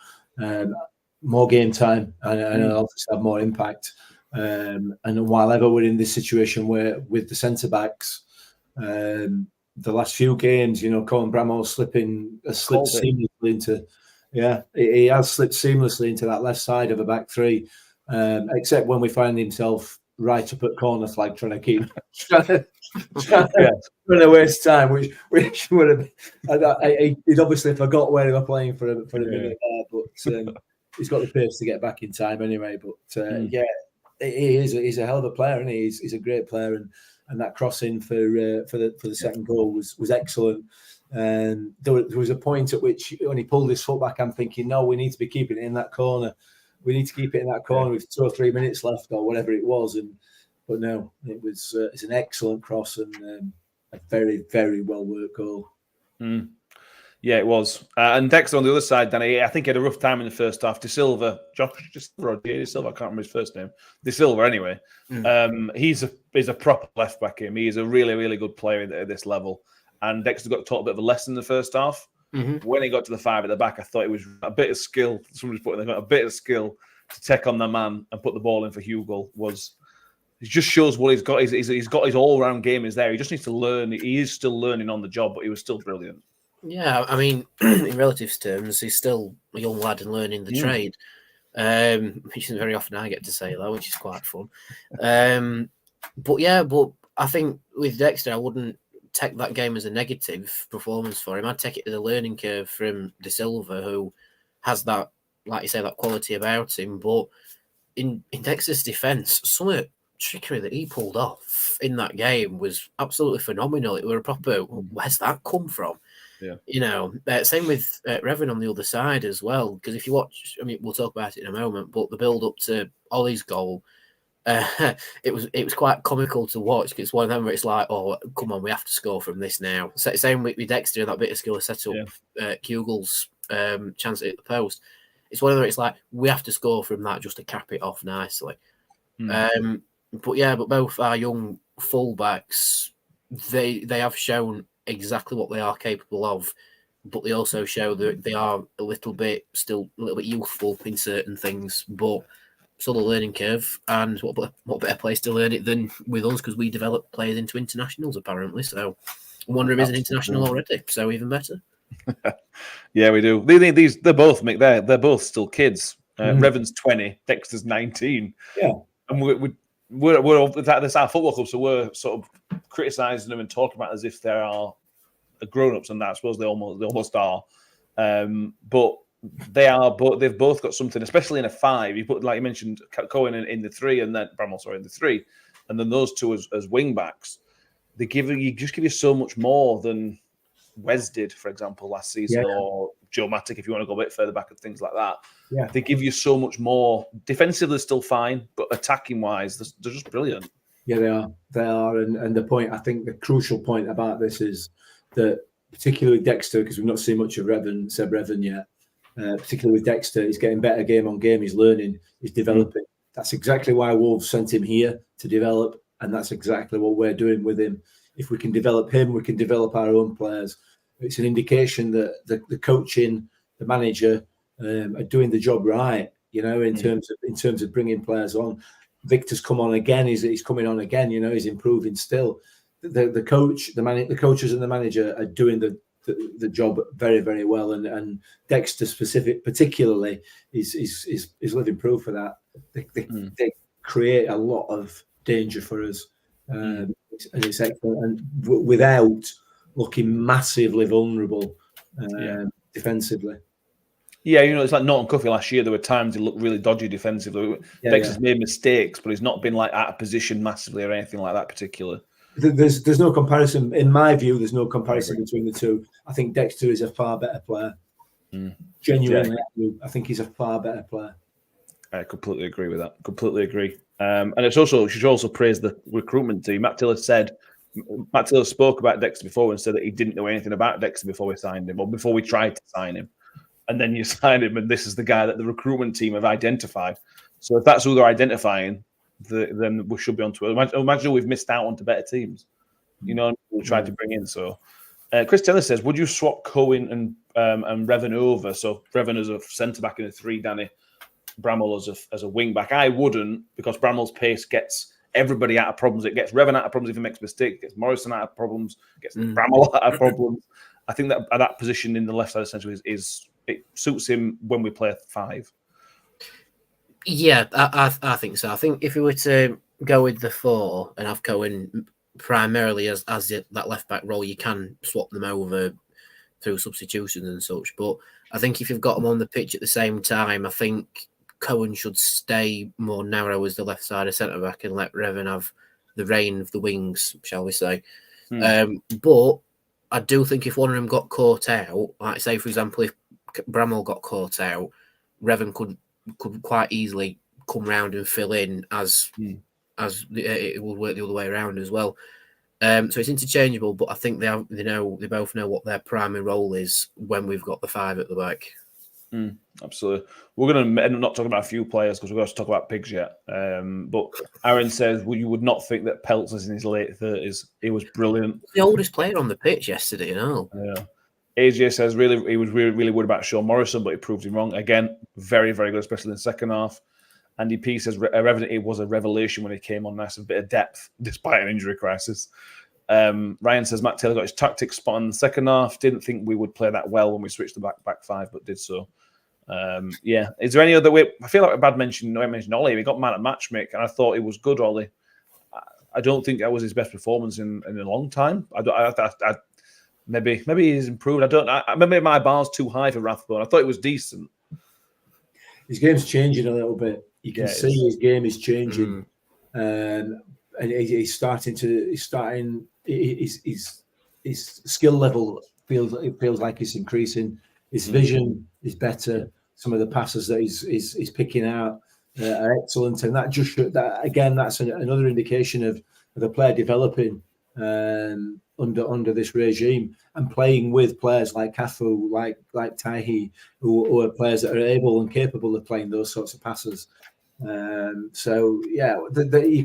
more game time, and obviously have more impact. And while ever we're in this situation where with the centre backs, the last few games, Colin Bramall slipped seamlessly into, he has slipped seamlessly into that left side of a back 3, except when we find himself right up at corner flag, trying to waste time, which would have. He'd obviously forgot where they were playing for a minute there, but he's got the pace to get back in time anyway. But he's a hell of a player, and he's a great player, and that crossing for the second goal was excellent. And there was a point at which when he pulled his foot back, I'm thinking, no, we need to be keeping it in that corner. We need to keep it in that corner with 2 or 3 minutes left or whatever it was. But no, it's an excellent cross and a very, very well worked goal. Yeah, it was. And Dexter on the other side, Danny, I think he had a rough time in the first half. De Silva, I can't remember his first name. De Silva, anyway. He's a proper left back. He's a really, really good player at this level. And Dexter got taught a bit of a lesson in the first half. When he got to the 5 at the back, I thought it was a bit of skill. Somebody's putting a bit of skill to take on the man and put the ball in for Hugill. It just shows what he's got. He's got his all-round game is there. He just needs to learn. He is still learning on the job, but he was still brilliant. Yeah, I mean, in relative terms, he's still a young lad and learning the trade, which isn't very often I get to say that, which is quite fun. But I think with Dexter, I wouldn't take that game as a negative performance for him. I'd take it as a learning curve from De Silva, who has that, like you say, that quality about him. But in Dexter's defence, some of the trickery that he pulled off in that game was absolutely phenomenal. It was a proper, where's that come from? Yeah. Same with Revan on the other side as well. Because if you watch, I mean, we'll talk about it in a moment, but the build up to Ollie's goal, it was quite comical to watch. Because it's one of them where it's like, oh, come on, we have to score from this now. Same with Dexter and that bit of skill set up Hugill's chance at the post. It's one of them. It's like we have to score from that just to cap it off nicely. But both our young fullbacks, they have shown exactly what they are capable of, but they also show that they are still a little bit youthful in certain things. But still a learning curve, and what better place to learn it than with us, because we develop players into internationals apparently. So I wonder if he's an international already. So even better. Yeah, we do. They're both Mick. They're both still kids. Revan's 20, Dexter's 19. Yeah, and we're that's our football club, so we're sort of criticising them and talking about it as if they are grown-ups, and that I suppose they almost are. But they are. But they've both got something, especially in a 5. You put, like you mentioned, Cohen in the 3, and then Bramall, in the 3, and then those two as wing backs. They give you so much more than Wes did, for example, last season, or Joe Matic, if you want to go a bit further back and things like that. Yeah, they give you so much more. Defensively, still fine, but attacking-wise, they're just brilliant. Yeah, they are. And the point, I think the crucial point about this is that, particularly with Dexter, because we've not seen much of Seb Revan yet, particularly with Dexter, he's getting better game on game, he's learning, he's developing. That's exactly why Wolves sent him here to develop, and that's exactly what we're doing with him. If we can develop him, we can develop our own players. It's an indication that the coaching, the manager, are doing the job right. In terms of bringing players on. Victor's come on again. He's coming on again. He's improving still. The coach, the coaches and the manager are doing the job very, very well. And Dexter particularly is living proof of that. They create a lot of danger for us. And it's excellent, and without looking massively vulnerable defensively. Yeah, it's like Norton Cuffy last year. There were times he looked really dodgy defensively. Dexter's made mistakes, but he's not been like out of position massively or anything like that particular. There's no comparison, in my view. There's no comparison between the two. I think Dexter is a far better player. Genuinely, I think he's a far better player. I completely agree with that. Completely agree. And you should also praise the recruitment team. Matt Tiller spoke about Dexter before and said that he didn't know anything about Dexter before we signed him, or before we tried to sign him. And then you sign him, and this is the guy that the recruitment team have identified. So if that's who they're identifying, then we should be on to it. Imagine we've missed out on to better teams. We tried to bring in. So Chris Taylor says, would you swap Cohen and Revan over? So Revan as a centre-back in a 3, Danny, Bramall as a wing-back. I wouldn't, because Bramall's pace gets everybody out of problems. It gets Revan out of problems if he makes a mistake. It gets Morrison out of problems. It gets Bramall out of problems. I think that at that position in the left side of the centre it suits him when we play a 5. Yeah, I think so. I think if we were to go with the 4 and have Cohen primarily as that left back role, you can swap them over through substitutions and such. But I think if you've got them on the pitch at the same time, I think Cohen should stay more narrow as the left side of centre back and let Revan have the reign of the wings, shall we say. But I do think if one of them got caught out, like say for example, if Bramall got caught out, Revan could quite easily come round and fill in as it will work the other way around as well. So it's interchangeable, but I think they both know what their primary role is when we've got the 5 at the back. Absolutely. We're going to end up not talking about a few players because we're going to talk about Pigs yet. But Aaron says, well, you would not think that Peltier's in his late 30s. He was brilliant. The oldest player on the pitch yesterday, you know. Yeah. AJ says he was really worried about Sean Morrison, but he proved him wrong. Again, very, very good, especially in the second half. Andy P says it was a revelation when he came on. Nice, a bit of depth despite an injury crisis. Ryan says Matt Taylor got his tactics spot in the second half. Didn't think we would play that well when we switched the back 5, but did so. Is there any other way? I feel like I mentioned Ollie. He got man at matchmake, and I thought it was good. Ollie. I don't think that was his best performance in a long time. Maybe he's improved. Maybe my bar's too high for Rathbone. I thought it was decent. His game's changing a little bit. You can see his game is changing, and he's starting. His skill level feels like it's increasing. His vision is better. Some of the passes that he's picking out are excellent, and that's another indication of the player developing under this regime and playing with players like Cafu, like Taihi, who are players that are able and capable of playing those sorts of passes. You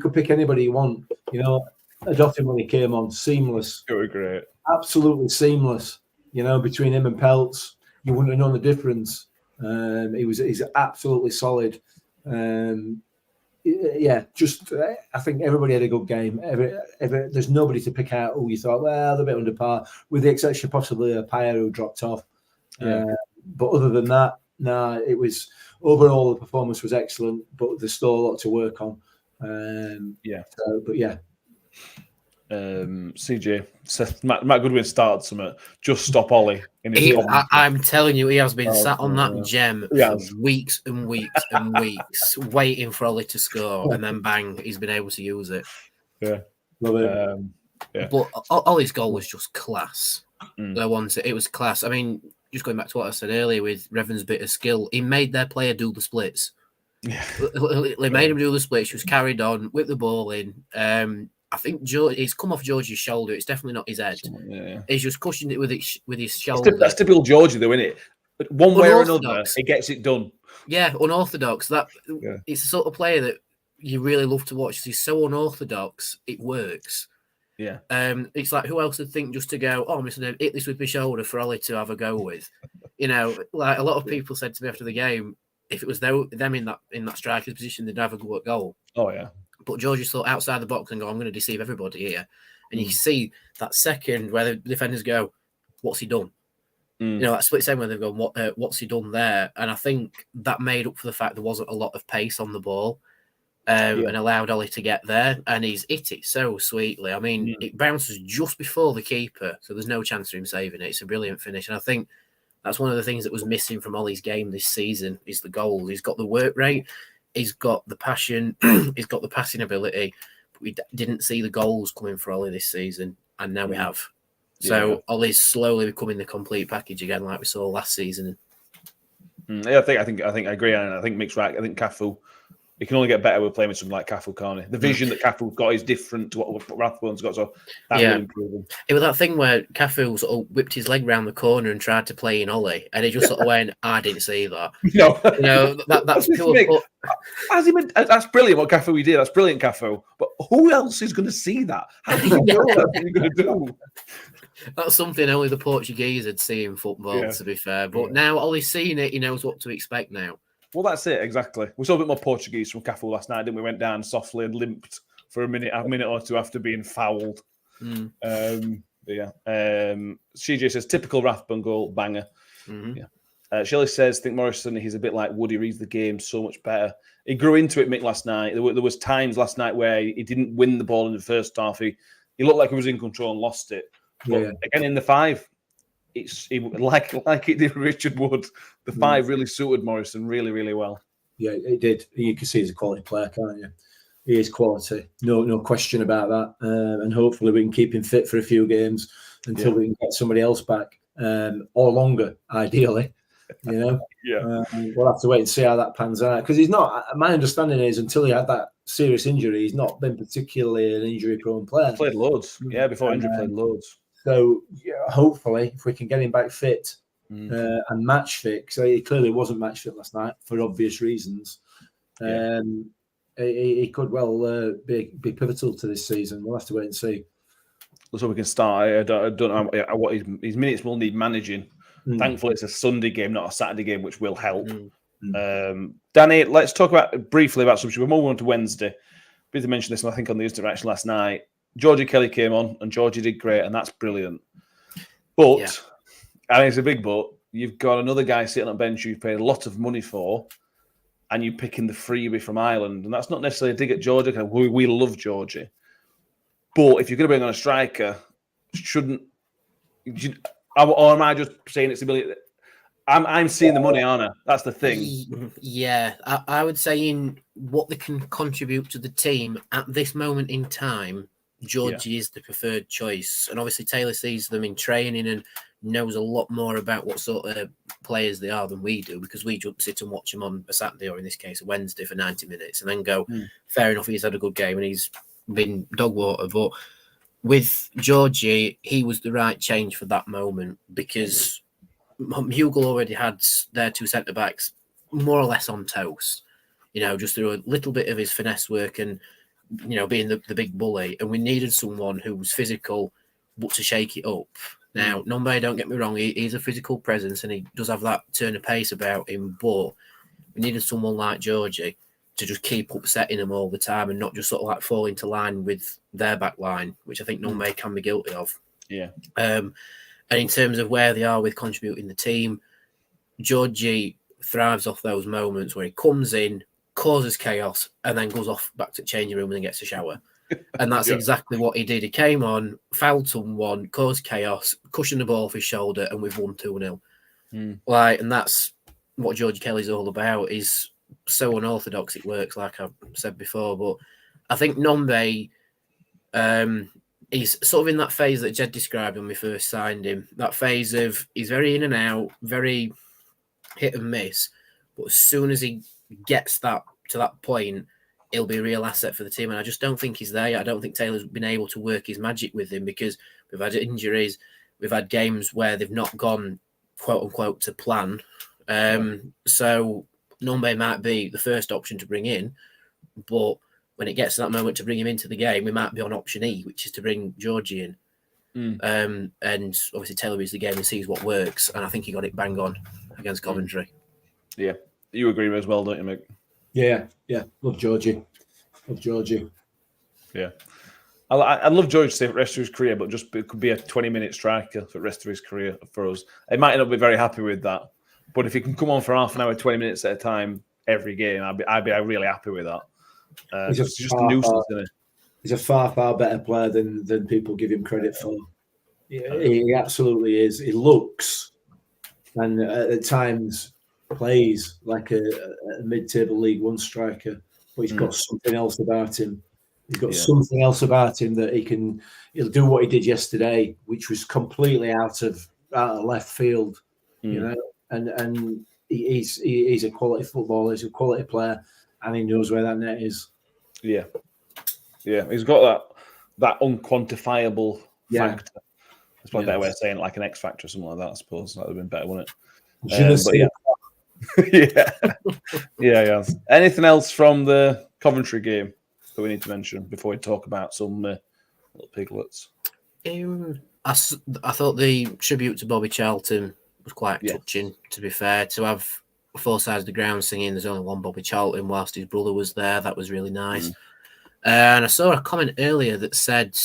could pick anybody you want. You know, Adopted when he came on, seamless. It was great, absolutely seamless. You know, between him and Peltz, you wouldn't have known the difference. He's absolutely solid. I think everybody had a good game. There's nobody to pick out who you thought, well, they're a bit under par, with the exception possibly of Paya who dropped off. But other than that, it was overall the performance was excellent, but there's still a lot to work on. CJ says Matt Goodwin started something. Just stop Ollie. I'm telling you, he has been sat on that gem for weeks and weeks and weeks, waiting for Ollie to score, and then bang, he's been able to use it. Yeah, love it. But Ollie's goal was just class. It was class. I mean, just going back to what I said earlier with Revan's bit of skill, he made their player do the splits. Yeah, they made him do the splits. She was carried on, whipped the ball in. I think it's come off George's shoulder. It's definitely not his head. Yeah. He's just cushioned it with his shoulder. That's typical Georgie, though, isn't it? One way or another, he gets it done. Yeah, unorthodox. It's the sort of player that you really love to watch. He's so unorthodox, it works. Yeah. It's like, who else would think just to go, I'm just going to hit this with my shoulder for Ollie to have a go with? You know, like a lot of people said to me after the game, if it was them in that striker's position, they'd have a go at goal. Oh, yeah. But George just thought outside the box and go, I'm going to deceive everybody here. And you can see that second where the defenders go, what's he done? You know, that split second where they've gone, what's he done there? And I think that made up for the fact there wasn't a lot of pace on the ball and allowed Ollie to get there. And he's hit it so sweetly. I mean, it bounces just before the keeper, so there's no chance of him saving it. It's a brilliant finish. And I think that's one of the things that was missing from Ollie's game this season is the goal. He's got the work rate. He's got the passion, he's got the passing ability, but we didn't see the goals coming for Ollie this season, and now we have. So Ollie's slowly becoming the complete package again, like we saw last season. I think I agree, and I think Mick's right. I think Cafu, he can only get better with playing with something like Cafu, can't he? The vision that Cafu's got is different to what Rathbone's got, so that will improve him. It was that thing where Cafu sort of whipped his leg round the corner and tried to play in Ollie, and he just sort of went, I didn't see that. No. You know, that's pure. That's brilliant what Cafu did. That's brilliant, Cafu. But who else is going to see that? How do you know that's what you're going to do? That's something only the Portuguese had seen in football, to be fair. But now Ollie's seen it, he knows what to expect now. Well, that's it, exactly. We saw a bit more Portuguese from Cafu last night, didn't we? Went down softly and limped for a minute or two after being fouled. CJ says, typical Rathbone goal, banger. Shelley says, think Morrison, he's a bit like Woody, reads the game so much better. He grew into it, Mick, last night. There was times last night where he didn't win the ball in the first half. He looked like he was in control and lost it. But again, in the 5, like it did Richard Wood, the 5 really suited Morrison really, really well. Yeah, it did. You can see he's a quality player, can't you? He is quality. No question about that. And hopefully we can keep him fit for a few games until we can get somebody else back, or longer, ideally. We'll have to wait and see how that pans out, because he's not. My understanding is until he had that serious injury, he's not been particularly an injury-prone player. Played loads, before injury, played loads. So hopefully, if we can get him back fit and match fit, because he clearly wasn't match fit last night for obvious reasons, he could well be pivotal to this season. We'll have to wait and see. So we can start. I don't know what his minutes will need managing. Thankfully, it's a Sunday game, not a Saturday game, which will help. Danny, let's talk briefly about something. We're moving on to Wednesday. Peter mentioned this, I think, on the interaction last night. Georgie Kelly came on, and Georgie did great, and that's brilliant. But, and it's a big but, you've got another guy sitting on the bench you've paid a lot of money for, and you're picking the freebie from Ireland. And that's not necessarily a dig at Georgie, because we love Georgie. But if you're going to bring on a striker, or am I just saying it's ability? I'm seeing the money, aren't I? That's the thing. Yeah, I would say in what they can contribute to the team at this moment in time, Georgie is the preferred choice. And obviously Taylor sees them in training and knows a lot more about what sort of players they are than we do, because we just sit and watch them on a Saturday, or in this case a Wednesday, for 90 minutes and then go, fair enough, he's had a good game and he's been dog water. But with Georgie, he was the right change for that moment, because Hugill already had their 2 centre-backs more or less on toast, just through a little bit of his finesse work and, being the big bully. And we needed someone who was physical, but to shake it up. Now, Nombe, don't get me wrong, he's a physical presence and he does have that turn of pace about him, but we needed someone like Georgie to just keep upsetting them all the time and not just sort of like fall into line with their back line, which I think Nombe can be guilty of. Yeah. And in terms of where they are with contributing the team, Georgie thrives off those moments where he comes in, causes chaos, and then goes off back to the changing room and then gets a shower. And that's exactly what he did. He came on, fouled someone, caused chaos, cushioned the ball off his shoulder, and we've won 2-0. And that's what Georgie Kelly's all about. Is so unorthodox it works, like I've said before. But I think Nombe, he's sort of in that phase that Jed described when we first signed him. That phase of he's very in and out, very hit and miss. But as soon as he gets to that point, he'll be a real asset for the team. And I just don't think he's there. I don't think Taylor's been able to work his magic with him, because we've had injuries. We've had games where they've not gone, quote unquote, to plan. So Nombe might be the first option to bring in, but when it gets to that moment to bring him into the game, we might be on option E, which is to bring Georgie in. And obviously Taylor reads the game and sees what works, and I think he got it bang on against Coventry. Yeah, you agree as well, don't you, Mick? Yeah. Love Georgie. Yeah. I'd love George to stay for the rest of his career, but just it could be a 20-minute striker for the rest of his career for us. I might not be very happy with that, but if he can come on for half an hour, 20 minutes at a time every game, I'd be really happy with that. It's just a nuisance, isn't it? He's a far better player than people give him credit for. He absolutely is. He looks, and at times plays like a mid-table League One striker, but he's got something else about him. He's got something else about him that he'll do what he did yesterday, which was completely out of left field, and he's a quality footballer, he's a quality player, and he knows where that net is. Yeah. He's got that unquantifiable factor. That's probably a better way of saying it, like an X factor or something like that, I suppose. That would have been better, wouldn't it? Yeah. Anything else from the Coventry game that we need to mention before we talk about some little piglets? I thought the tribute to Bobby Charlton was quite touching, to be fair. To have four sides of the ground singing "There's only one Bobby Charlton" whilst his brother was there, that was really nice. And I saw a comment earlier that said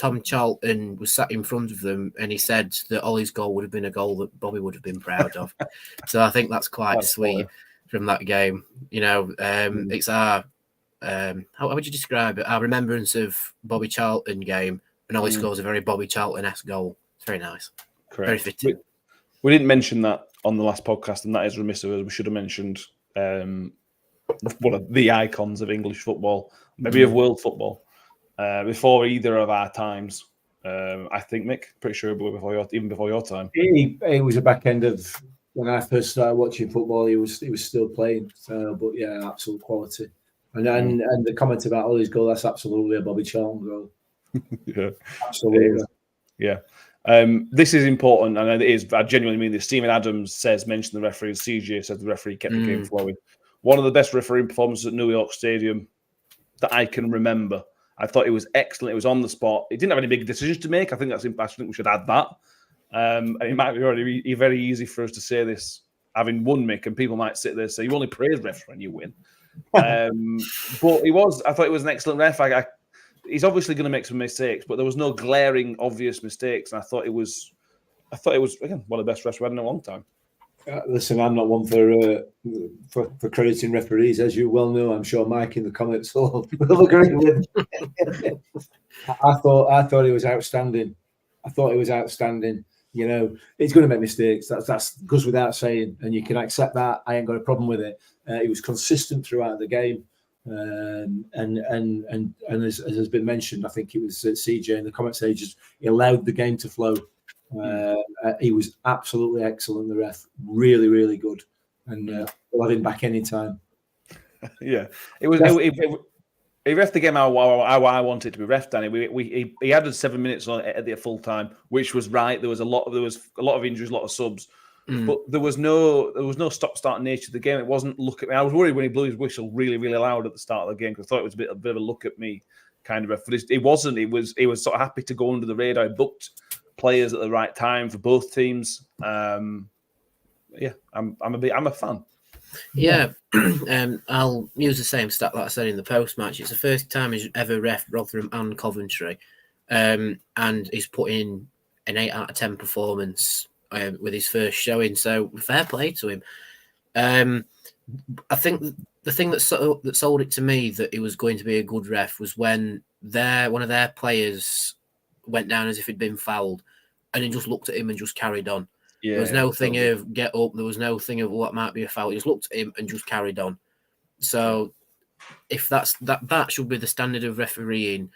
Tom Charlton was sat in front of them, and he said that Ollie's goal would have been a goal that Bobby would have been proud of. So I think that's quite sweet from that game. It's our how would you describe it? Our remembrance of Bobby Charlton game, and Ollie scores a very Bobby Charlton-esque goal. It's very nice. Correct. Very fitting. We didn't mention that on the last podcast, and that is remiss of us. We should have mentioned one of the icons of English football, maybe of world football, before either of our times. I think, Mick, pretty sure even before your time. He was a back end of when I first started watching football. He was still playing. So, but yeah, absolute quality. And the comment about Ollie's goal, that's absolutely a Bobby Charlton goal. Yeah, absolutely. Yeah. This is important, and it is. I genuinely mean this. Stephen Adams mentioned the referee. CJ said the referee kept the game flowing. One of the best refereeing performances at New York Stadium that I can remember. I thought it was excellent. It was on the spot. It didn't have any big decisions to make. I think we should add that. And it might be very easy for us to say this, having won, Mick, and people might sit there and say you only praise refs when you win. But I thought it was an excellent ref. He's obviously going to make some mistakes, but there was no glaring, obvious mistakes. And I thought it was again one of the best refs we've had in a long time. Listen, I'm not one for crediting referees, as you well know. I'm sure Mike in the comments will agree with. I thought he was outstanding. You know, he's going to make mistakes. That goes without saying, and you can accept that. I ain't got a problem with it. He was consistent throughout the game, and as has been mentioned, I think it was CJ in the comments. He allowed the game to flow. He was absolutely excellent. The ref, really, really good, and we'll have him back anytime. Yeah, it was. He refed the game how I wanted it to be refed, Danny. He added 7 minutes on at the full time, which was right. There was a lot of injuries, a lot of subs, but there was no stop-start nature of the game. It wasn't look at me. I was worried when he blew his whistle really, really loud at the start of the game because I thought it was a bit of a look at me kind of ref. But it wasn't. He was sort of happy to go under the radar. He booked players at the right time for both teams. I'm a fan. Yeah, I'll use the same stat that I said in the post-match. It's the first time he's ever ref Rotherham and Coventry, and he's put in an 8 out of 10 performance with his first showing. So fair play to him. I think the thing that sold it to me that he was going to be a good ref was when one of their players went down as if he'd been fouled, and he just looked at him and just carried on. Yeah, there was no thing of get up. There was no thing of what might be a foul. He just looked at him and just carried on. So if that should be the standard of refereeing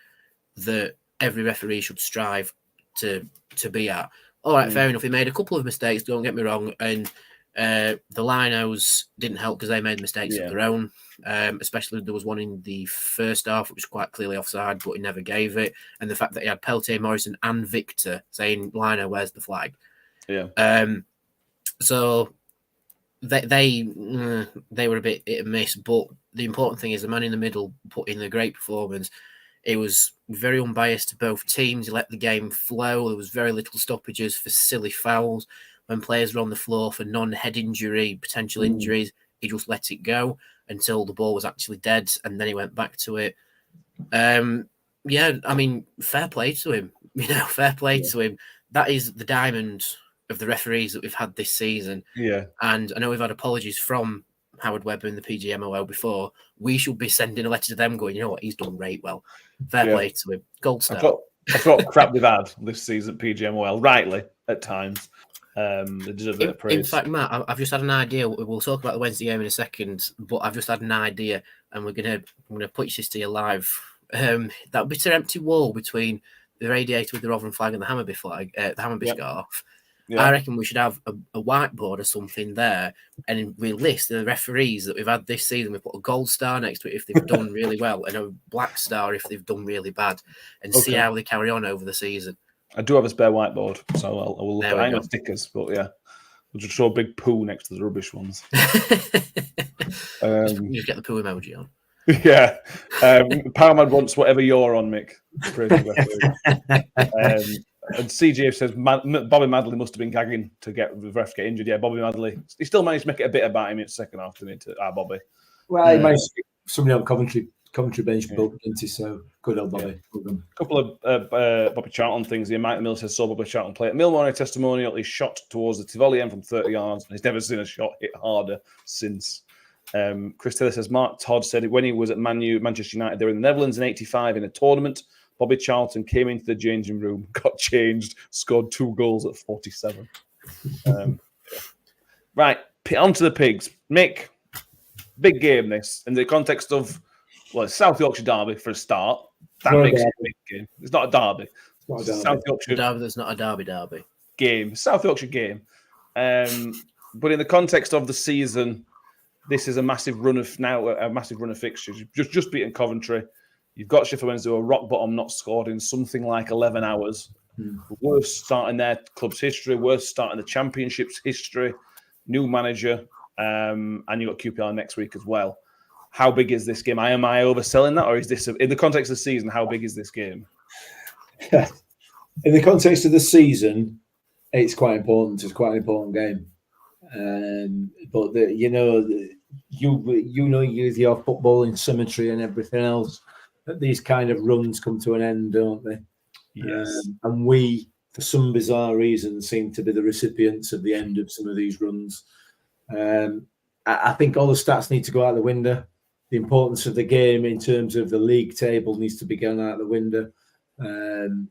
that every referee should strive to be at. All right, fair enough. He made a couple of mistakes, don't get me wrong. And the linos didn't help because they made mistakes of their own. Especially there was one in the first half, which was quite clearly offside, but he never gave it. And the fact that he had Peltier, Morrison and Victor saying, Lino, where's the flag? Yeah. So they were a bit hit and miss, but the important thing is the man in the middle put in a great performance. It was very unbiased to both teams. He let the game flow. There was very little stoppages for silly fouls. When players were on the floor for non-head injury, potential injuries, he just let it go until the ball was actually dead, and then he went back to it. Yeah, I mean, fair play to him. Fair play to him. That is the diamond of the referees that we've had this season. Yeah. And I know we've had apologies from Howard Webber and the PGMOL before. We should be sending a letter to them going, you know what, he's done great well. Fair play to him. Gold star. I thought crap they've had this season at PGMOL, rightly, at times. They deserve a bit of praise. In fact, Matt, I've just had an idea. We'll talk about the Wednesday game in a second, but I've just had an idea, and I'm gonna pitch this to you live. That bitter empty wall between the radiator with the Rotherham flag and the Hammarby flag, the Hammarby scarf. Yeah. I reckon we should have a whiteboard or something there, and we list the referees that we've had this season. We put a gold star next to it if they've done really well, and a black star if they've done really bad, and see how they carry on over the season. I do have a spare whiteboard, so I will look at it. I know stickers, but yeah, we'll just show a big poo next to the rubbish ones. Just get the poo emoji on. Yeah. Powerman wants whatever you're on, Mick. And CJ says Bobby Madley must have been gagging to get the ref get injured. Yeah, Bobby Madley. He still managed to make it a bit about him in the second half, didn't he, to Bobby? Well, he managed to get somebody on Coventry Coventry bench booked into, so good old Bobby. A couple of Bobby Charlton things here. Mike Mill says, saw Bobby Charlton play at Millwall. Testimonial, he shot towards the Tivoli end from 30 yards, and he's never seen a shot hit harder since. Chris Taylor says, Mark Todd said when he was at Manchester United, they were in the Netherlands in 85 in a tournament. Bobby Charlton came into the changing room, got changed, scored 2 goals at 47. Right, on to the Pigs. Mick, big game this, in the context of, well, South Yorkshire derby for a start. That makes it a big game. It's not a derby. It's not a derby. South Yorkshire derby that's not a derby. Game. South Yorkshire game. But in the context of the season, this is a massive run of fixtures. You've just beaten Coventry. You've got Sheffield Wednesday, who are rock bottom, not scored in something like 11 hours. Worst start in their club's history, worst start in the Championship's history. New manager, and you've got QPR next week as well. How big is this game? Am I overselling that, or is this, in the context of the season, how big is this game? In the context of the season, it's quite important. It's quite an important game. But with your footballing symmetry and everything else, that these kind of runs come to an end, don't they? Yes. And we, for some bizarre reason, seem to be the recipients of the end of some of these runs. I think all the stats need to go out the window. The importance of the game in terms of the league table needs to be gone out the window. And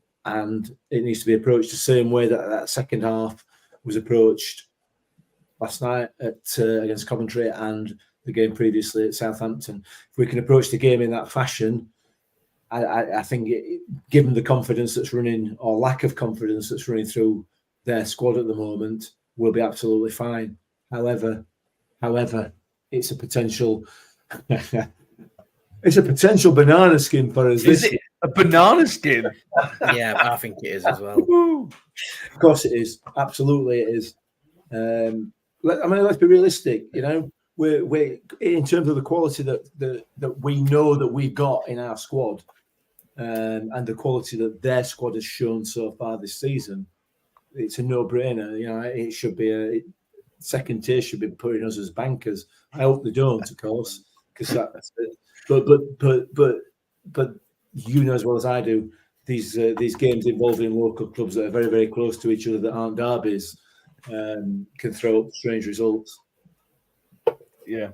it needs to be approached the same way that second half was approached last night against Coventry and the game previously at Southampton. If we can approach the game in that fashion, I think, given the confidence that's running, or lack of confidence that's running through their squad at the moment, we'll be absolutely fine. However, it's a potential banana skin for us. Is it a banana skin? Yeah, I think it is as well. Of course it is. Absolutely it is. Let's be realistic. We're in terms of the quality that we know that we've got in our squad, and the quality that their squad has shown so far this season. It's a no-brainer. It should be second tier should be putting us as bankers. I hope they don't, of course, because that's it. But you know as well as I do, these games involving local clubs that are very, very close to each other that aren't derbies can throw up strange results. Yeah,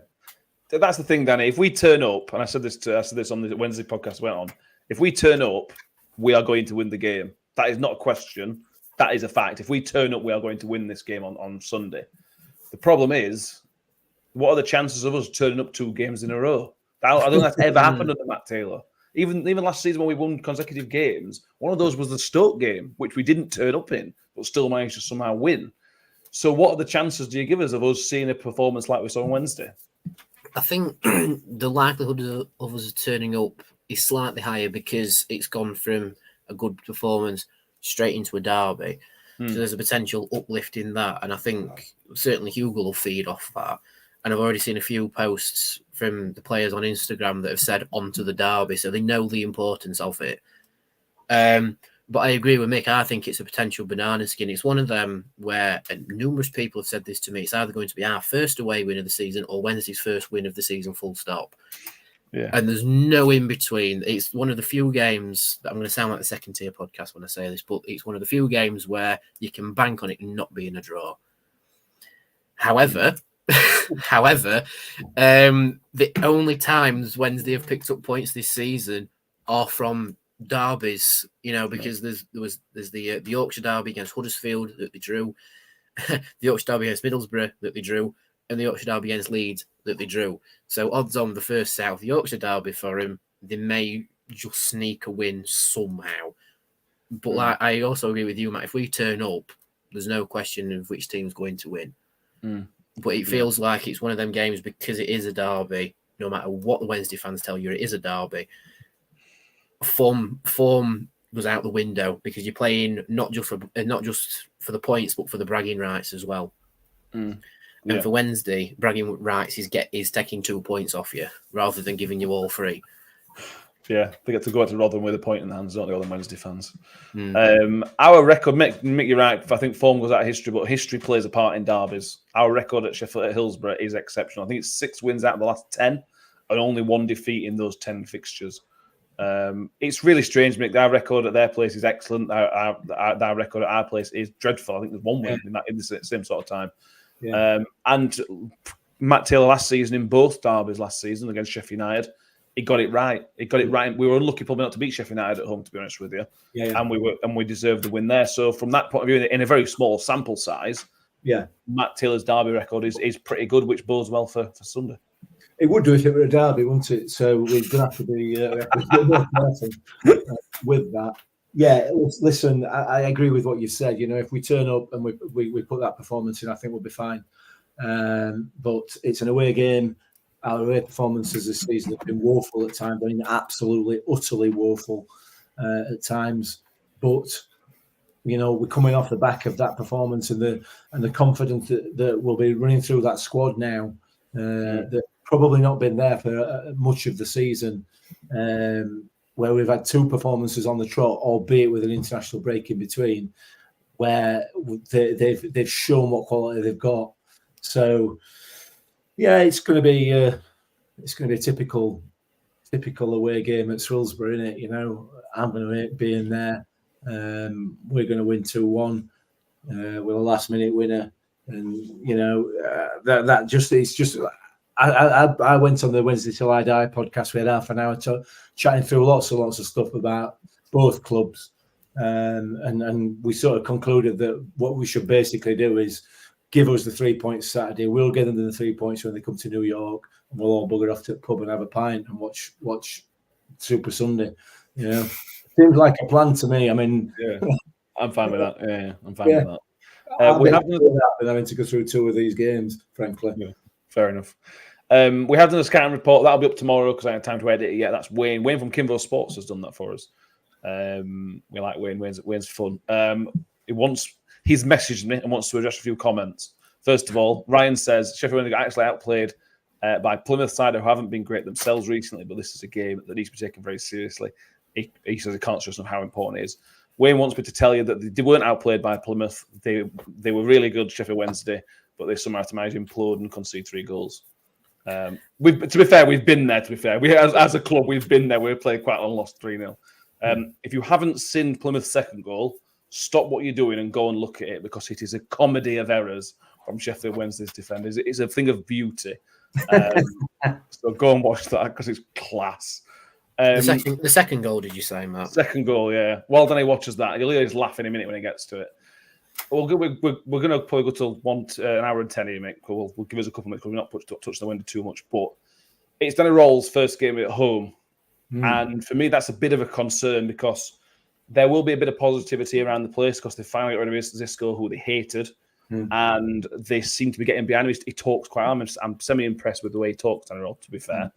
that's the thing, Danny. If we turn up, and I said this on the Wednesday podcast I went on, if we turn up, we are going to win the game. That is not a question. That is a fact. If we turn up, we are going to win this game on Sunday. The problem is, what are the chances of us turning up 2 games in a row? I don't think that's ever happened under Matt Taylor. Even last season when we won consecutive games, one of those was the Stoke game, which we didn't turn up in, but still managed to somehow win. So what are the chances do you give us of us seeing a performance like we saw on Wednesday? I think the likelihood of us turning up is slightly higher because it's gone from a good performance straight into a derby. So there's a potential uplift in that. And I think certainly Hugill will feed off that. And I've already seen a few posts from the players on Instagram that have said onto the derby, so they know the importance of it. But I agree with Mick. I think it's a potential banana skin. It's one of them where, and numerous people have said this to me, it's either going to be our first away win of the season or Wednesday's first win of the season, full stop. Yeah. And there's no in between. It's one of the few games that I'm going to sound like the second tier podcast when I say this, but it's one of the few games where you can bank on it not being a draw. However, the only times Wednesday have picked up points this season are from derbies, because there's the Yorkshire derby against Huddersfield that they drew, the Yorkshire derby against Middlesbrough that they drew, and the Yorkshire derby against Leeds that they drew. So odds on the first South Yorkshire derby for him, they may just sneak a win somehow. But I also agree with you, Matt. If we turn up, there's no question of which team's going to win. But it feels like it's one of them games because it is a derby. No matter what the Wednesday fans tell you, it is a derby. Form was out the window because you're playing not just for the points, but for the bragging rights as well. And for Wednesday, bragging rights is taking 2 points off you rather than giving you all 3. Yeah, they get to go out to Rotherham with a point in the hands, don't they, all the Wednesday fans? Our record, Mick, you're right. I think form goes out of history, but history plays a part in derbies. Our record at Sheffield at Hillsborough is exceptional. I think it's 6 wins out of the last 10 and only one defeat in those 10 fixtures. It's really strange, Mick. Our record at their place is excellent. Our record at our place is dreadful. I think there's one win in the same sort of time. Yeah. And Matt Taylor last season, in both derbies last season against Sheffield United, he got it right. We were unlucky probably not to beat Sheffield United at home, to be honest with you. Yeah. And we deserved the win there. So from that point of view, in a very small sample size, Matt Taylor's derby record is pretty good, which bodes well for Sunday. It would do if it were a derby, wouldn't it? So we're going to have to be more careful with that. Yeah, listen, I agree with what you said. You know, if we turn up and we put that performance in, I think we'll be fine. But it's an away game. Our away performances this season have been woeful at times. I mean, absolutely, utterly woeful at times. But you know, we're coming off the back of that performance and the confidence that we'll be running through that squad now. That probably not been there for much of the season, where we've had 2 performances on the trot, albeit with an international break in between, where they've shown what quality they've got. So, yeah, it's going to be a typical away game at Shrewsbury, isn't it? You know, I'm going to be in there. We're going to win 2-1 with a last-minute winner, and you know it's just. I went on the Wednesday Till I Die podcast. We had half an hour chatting through lots of stuff about both clubs, and we sort of concluded that what we should basically do is give us the 3 points Saturday. We'll get them the 3 points when they come to New York, and we'll all bugger off to the pub and have a pint and watch Super Sunday. You know, seems like a plan to me. I mean, I'm fine with that. Yeah, I'm fine with that. We have been having to go through 2 of these games, frankly. Yeah, fair enough. We have done a scouting report. That'll be up tomorrow because I haven't had time to edit it yet. That's Wayne. Wayne from Kimbo Sports has done that for us. We like Wayne. Wayne's fun. He's messaged me and wants to address a few comments. First of all, Ryan says Sheffield Wednesday got actually outplayed by Plymouth side who haven't been great themselves recently, but this is a game that needs to be taken very seriously. He says he can't stress enough how important it is. Wayne wants me to tell you that they weren't outplayed by Plymouth. They were really good, Sheffield Wednesday, but they somehow managed to implode and concede 3 goals. To be fair, we've been there. To be fair, we as a club, we've been there. We've played quite and lost 3-0. If you haven't seen Plymouth's second goal, stop what you're doing and go and look at it because it is a comedy of errors from Sheffield Wednesday's defenders. It's a thing of beauty. So go and watch that because it's class. The second goal, did you say, Matt? Second goal, yeah. Well done. He watches that. He'll just laugh in a minute when he gets to it. We're going to probably go till an hour and 10 here, mate. We'll give us a couple of minutes because we're not touching the window too much. But it's Danny Rawls' first game at home. And for me, that's a bit of a concern because there will be a bit of positivity around the place because they finally got rid of Zisco, who they hated. And they seem to be getting behind him. He talks quite well. I'm semi-impressed with the way he talks, Danny Rawls, to be fair.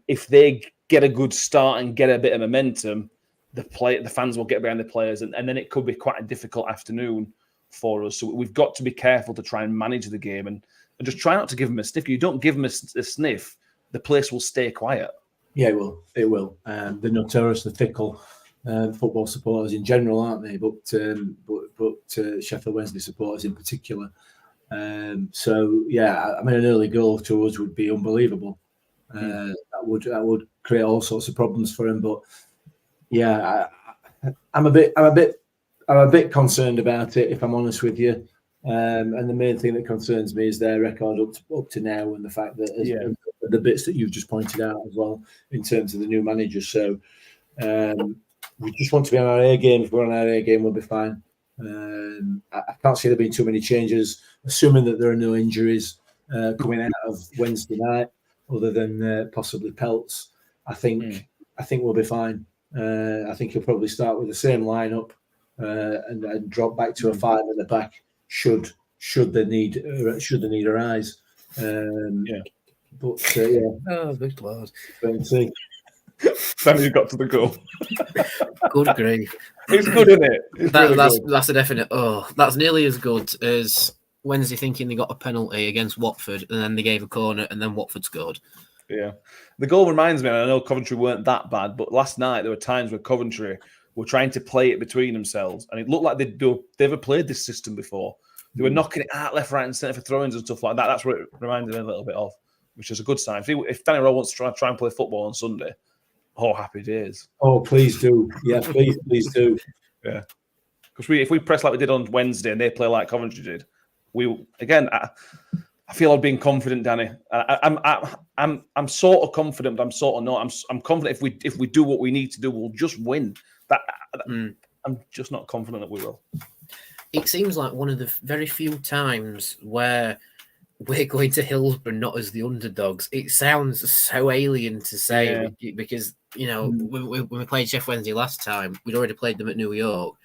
If they get a good start and get a bit of momentum, the fans will get behind the players, and then it could be quite a difficult afternoon for us. So we've got to be careful to try and manage the game and just try not to give them a sniff. If you don't give them a sniff, the place will stay quiet. Yeah, it will. It will. They're notoriously fickle football supporters in general, aren't they? But Sheffield Wednesday supporters in particular. So yeah, I mean, an early goal to us would be unbelievable. That would create all sorts of problems for him. But yeah, I'm a bit concerned about it, if I'm honest with you. And the main thing that concerns me is their record up to now, and the fact that the bits that you've just pointed out as well in terms of the new manager. So we just want to be on our A game. If we're on our A game, we'll be fine. I can't see there being too many changes, assuming that there are no injuries coming out of Wednesday night, other than possibly Pelts. I think we'll be fine. I think he'll probably start with the same lineup and drop back to a 5 at the back. Should the need arise? But Oh, good lord! See. Then you got to the goal. Good grief! It's good, isn't it? That's a definite. Oh, that's nearly as good as Wednesday thinking they got a penalty against Watford and then they gave a corner and then Watford scored. Yeah, the goal reminds me. And I know Coventry weren't that bad, but last night there were times where Coventry were trying to play it between themselves, and it looked like they'd ever played this system before. They were knocking it out left, right, and centre for throw-ins and stuff like that. That's what it reminded me a little bit of. which is a good sign. If Danny Rowe wants to try and play football on Sunday, happy days. Oh, please do. Yeah, please do. Yeah. Because if we press like we did on Wednesday and they play like Coventry did, I feel I'm being confident, Danny. I'm sort of confident, but I'm sort of not. I'm confident if we do what we need to do, we'll just win. I'm just not confident that we will. It seems like one of the very few times where we're going to Hillsborough not as the underdogs. It sounds so alien to say because, when we played Sheffield Wednesday last time, we'd already played them at New York.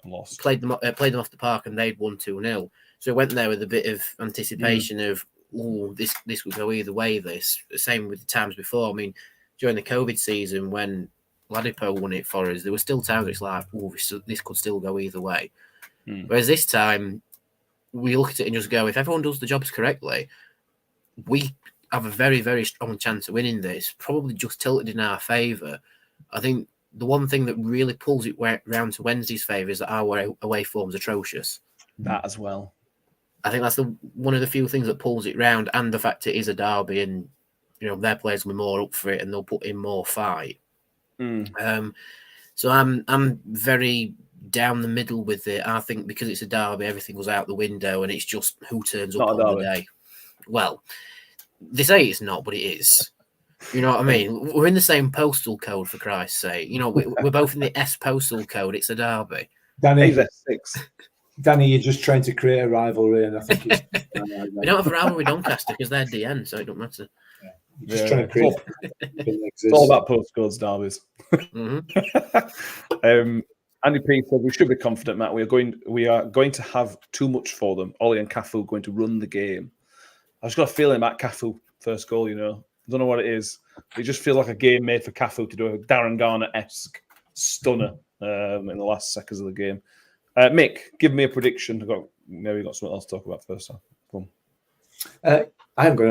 Lost. Played them off the park and they'd won 2-0. So we went there with a bit of anticipation of, this would go either way. Same with the times before. I mean, during the COVID season when Ladipo won it for us, there were still times where it's like, this could still go either way. Whereas this time, we look at it and just go, if everyone does the jobs correctly, we have a very, very strong chance of winning this, probably just tilted in our favour. I think the one thing that really pulls it round to Wednesday's favour is that our away form's atrocious. That as well. I think that's one of the few things that pulls it round, and the fact it is a derby and, their players will be more up for it and they'll put in more fight. So I'm very down the middle with it. I think because it's a derby, everything goes out the window and it's just who turns up on the day. Well, they say it's not, but it is. You know what I mean? We're in the same postal code, for Christ's sake. We're both in the S postal code. It's a derby. Danny, S6. Danny, you're just trying to create a rivalry, and I think it's. We don't have a rivalry with Doncaster because they're DN, so it don't matter. Just trying to create. It's all about postcodes, derbies. Andy P said we should be confident, Matt. We are going to have too much for them. Ollie and Cafu going to run the game. I just got a feeling about Cafu first goal. I don't know what it is. It just feels like a game made for Cafu to do a Darren Garner-esque stunner in the last seconds of the game. Mick, give me a prediction. Maybe got something else to talk about first. Come on. I haven't got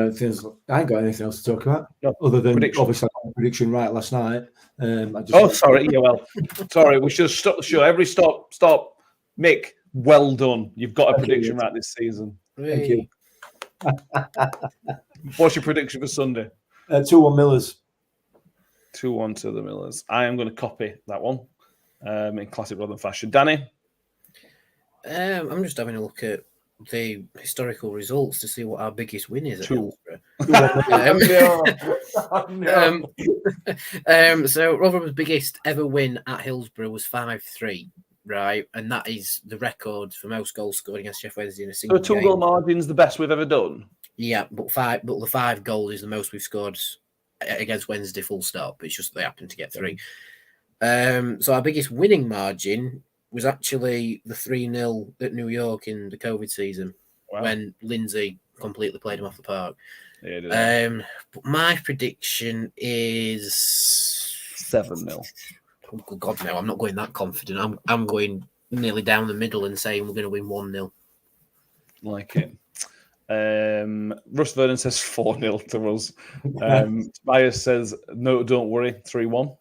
anything else to talk about other than obviously I got a prediction right last night. Sorry. Yeah, well, sorry. We should have stopped the show. Every stop. Mick, well done. You've got a prediction right this season. Thank you. What's your prediction for Sunday? 2-1 Millers. 2-1 to the Millers. I am going to copy that one in classic Rotherham fashion. Danny? I'm just having a look at the historical results to see what our biggest win is at Hillsborough. So Rotherham's biggest ever win at Hillsborough was 5-3, right? And that is the record for most goals scored against Sheffield Wednesday in a single game. 2-goal margin's the best we've ever done? Yeah, but the 5 goals is the most we've scored against Wednesday, full stop. It's just they happen to get 3. So our biggest winning margin was actually the 3-0 at New York in the COVID season when Lindsay completely played him off the park. Yeah, but my prediction is 7-0. Oh, good God, no, I'm not going that confident. I'm going nearly down the middle and saying we're going to win 1-0. Like it. Russ Vernon says 4-0 to us. Tobias says, no, don't worry, 3-1.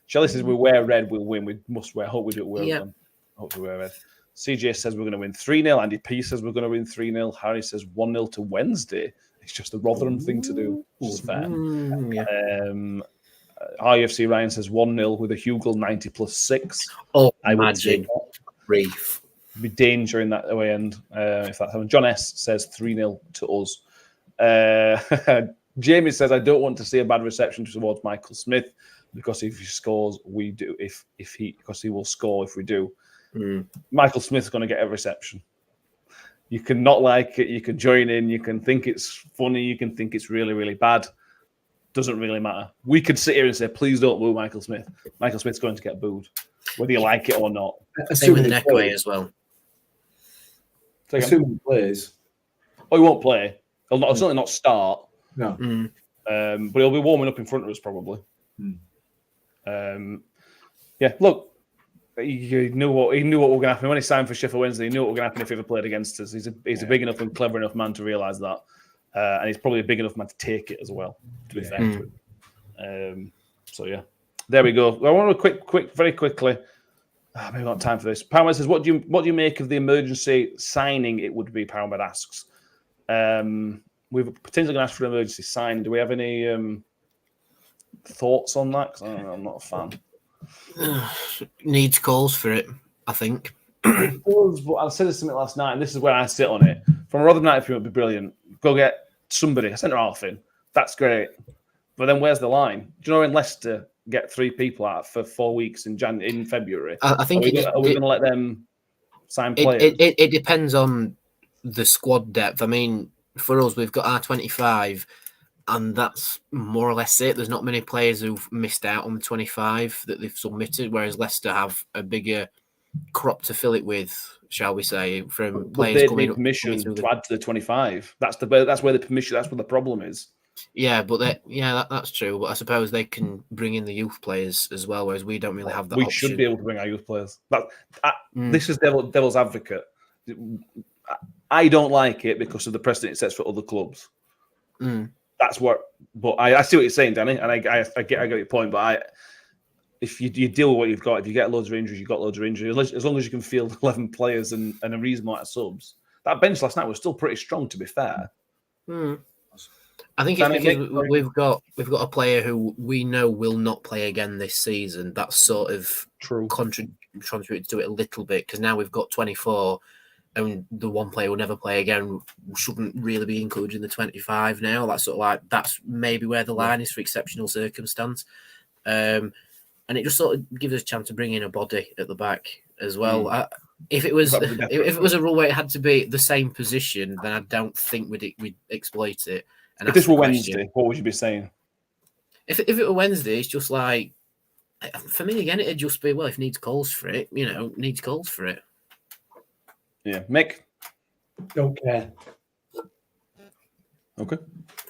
Shelley says, we wear red, we'll win. We must wear. Hope we do wear them. Hope we wear red. CJ says we're going to win 3-0. Andy P says we're going to win 3-0. Harry says 1-0 to Wednesday. It's just the Rotherham thing to do, which is fair. RUFC Ryan says 1-0 with a Hugill 90 plus 6. Oh, I imagine. Reef. Be danger in that away end if that happens. John S says 3-0 to us. Jamie says I don't want to see a bad reception towards Michael Smith because if he scores, we do. Because he will score if we do. Michael Smith's going to get a reception. You can not like it. You can join in. You can think it's funny. You can think it's really, really bad. Doesn't really matter. We could sit here and say, please don't boo Michael Smith. Michael Smith's going to get booed, whether you like it or not. Same with the neck away as well. Assuming he plays. Oh, he won't play. He'll certainly not start. No. But he'll be warming up in front of us probably. Yeah, look, he knew what was going to happen when he signed for Sheffield Wednesday. He knew what was going to happen if he ever played against us. He's a big enough and clever enough man to realise that, and he's probably a big enough man to take it as well. To be fair to him. So yeah, there we go. I want to very quickly. Maybe not time for this. Powerman says, "What do you make of the emergency signing? It would be." Powerman asks. we've potentially going to ask for an emergency sign. Do we have any thoughts on that? Because I'm not a fan. Needs calls for it, I think. It does, but I said something last night, and this is where I sit on it. From a Rotherham United view, it would be brilliant. Go get somebody, a centre half in. That's great. But then where's the line? Do you know when Leicester get 3 people out for 4 weeks in February? I think are we going to let them sign players? It depends on the squad depth. I mean, for us, we've got our 25, and that's more or less it. There's not many players who've missed out on the 25 that they've submitted, whereas Leicester have a bigger crop to fill it with, shall we say, from players coming up. Permission to add to the 25. That's where the permission. That's where the problem is. Yeah, but that's true. But I suppose they can bring in the youth players as well, whereas we don't really have that. We option. should be able to bring our youth players. This is devil's advocate. I don't like it because of the precedent it sets for other clubs. That's what. But I see what you're saying, Danny, and I get your point. But if you deal with what you've got, if you get loads of injuries, you've got loads of injuries. As long as you can field 11 players and a reasonable amount of subs, that bench last night was still pretty strong. To be fair, I think it's because we've got a player who we know will not play again this season. That's sort of contributed to it a little bit because now we've got 24. And the one player will never play again shouldn't really be included in the 25 now. That's maybe where the line is for exceptional circumstance. And it just sort of gives us a chance to bring in a body at the back as well. If it was a rule where it had to be the same position, then I don't think we'd exploit it. And if this were Wednesday, what would you be saying? If it were Wednesday, it's just like, for me again, it'd just be, well, if needs calls for it, needs calls for it. Yeah, Mick. Don't care. Okay.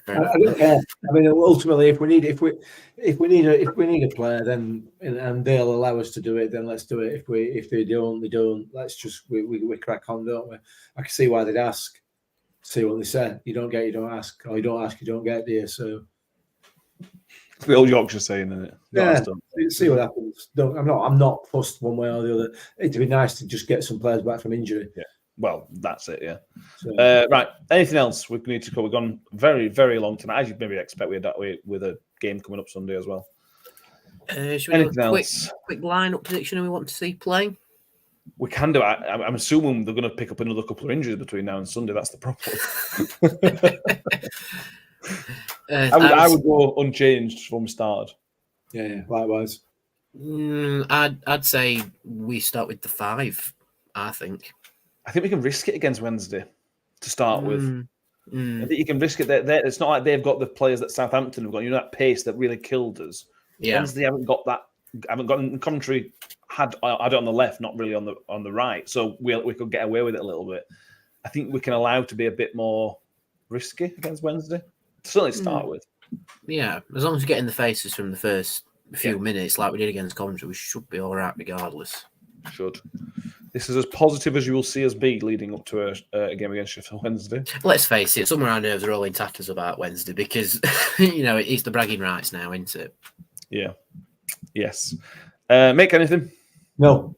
I don't care. I mean, ultimately, if we need a player, then and they'll allow us to do it, then let's do it. If they don't, they don't. Let's just we crack on, don't we? I can see why they'd ask. See what they say. You don't get, you don't ask, or you don't ask, you don't get, do you? So it's the old Yorkshire saying, isn't it? Yeah. See what happens. I'm not fussed one way or the other. It'd be nice to just get some players back from injury. Yeah. Well, that's it. Yeah. So, right. Anything else we need to cover? We've gone very, very long tonight, as you maybe expect. We had that way with a game coming up Sunday as well. Should we do a quick lineup prediction we want to see playing? We can do. I'm assuming they're going to pick up another couple of injuries between now and Sunday. That's the problem. I would go unchanged from start. Yeah, likewise. I'd say we start with the 5. I think we can risk it against Wednesday to start with. I think you can risk it. It's not like they've got the players that Southampton have got. That pace that really killed us. Yeah. Wednesday haven't got that. Haven't got in Coventry. Had it on the left, not really on the right. So we could get away with it a little bit. I think we can allow to be a bit more risky against Wednesday. Certainly start with. Yeah, as long as we get in the faces from the first few minutes, like we did against Coventry, we should be all right regardless. Should. This is as positive as you will see us be leading up to a game against Sheffield Wednesday. Let's face it, some of our nerves are all in tatters about Wednesday because it's the bragging rights now, isn't it? Yeah. Yes. Make anything? No.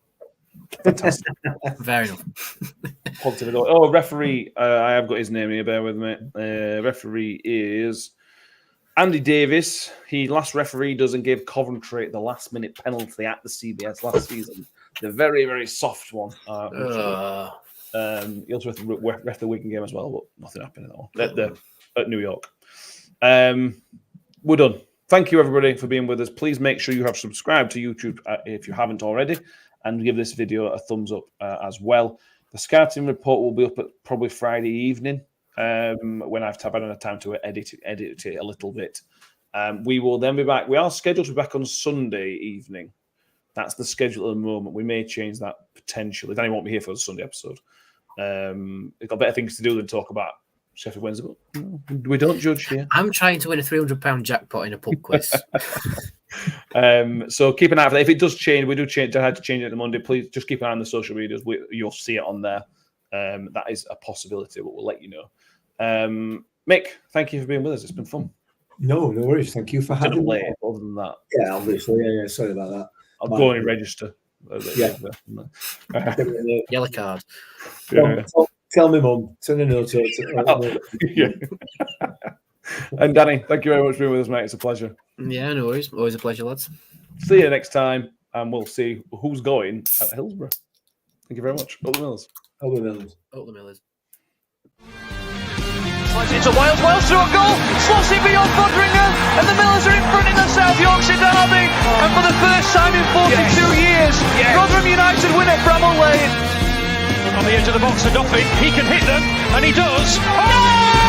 Fantastic. Fair enough. Positive. Oh, referee. I have got his name here. Bear with me. Referee is Andy Davis. He last refereed us and gave Coventry the last-minute penalty at the CBS last season. The very, very soft one. He also ref the Wigan game as well, but nothing happened in that one. At New York. We're done. Thank you, everybody, for being with us. Please make sure you have subscribed to YouTube if you haven't already, and give this video a thumbs up as well. The scouting report will be up at probably Friday evening when I've had time to edit it a little bit. We will then be back. We are scheduled to be back on Sunday evening. That's the schedule at the moment. We may change that potentially. Danny won't be here for the Sunday episode. We've got better things to do than talk about Sheffield Wednesday, but we don't judge here. I'm trying to win a £300 jackpot in a pub quiz. So keep an eye for that. If it does change, we do change. I had to change it to Monday. Please just keep an eye on the social medias. You'll see it on there. That is a possibility, but we'll let you know. Mick, thank you for being with us. It's been fun. No worries. Thank you for having me. Other than that, yeah, obviously, yeah. Sorry about that. I'll go and register. Yeah. Yellow card. Yeah. Tell me, Mum. Send a note. Yeah. And Danny, thank you very much for being with us, mate. It's a pleasure. Yeah, no worries. Always a pleasure, lads. See you next time, and we'll see who's going at Hillsborough. Thank you very much. Up the Millers. Up the Millers. Up the Millers. It's a Wales through a goal, slots it beyond Fodringham, and the Millers are in front in the South Yorkshire derby. And for the first time in 42 years, Rotherham United win at Bramall Lane. On the edge of the box to Duffy, he can hit them, and he does. Oh!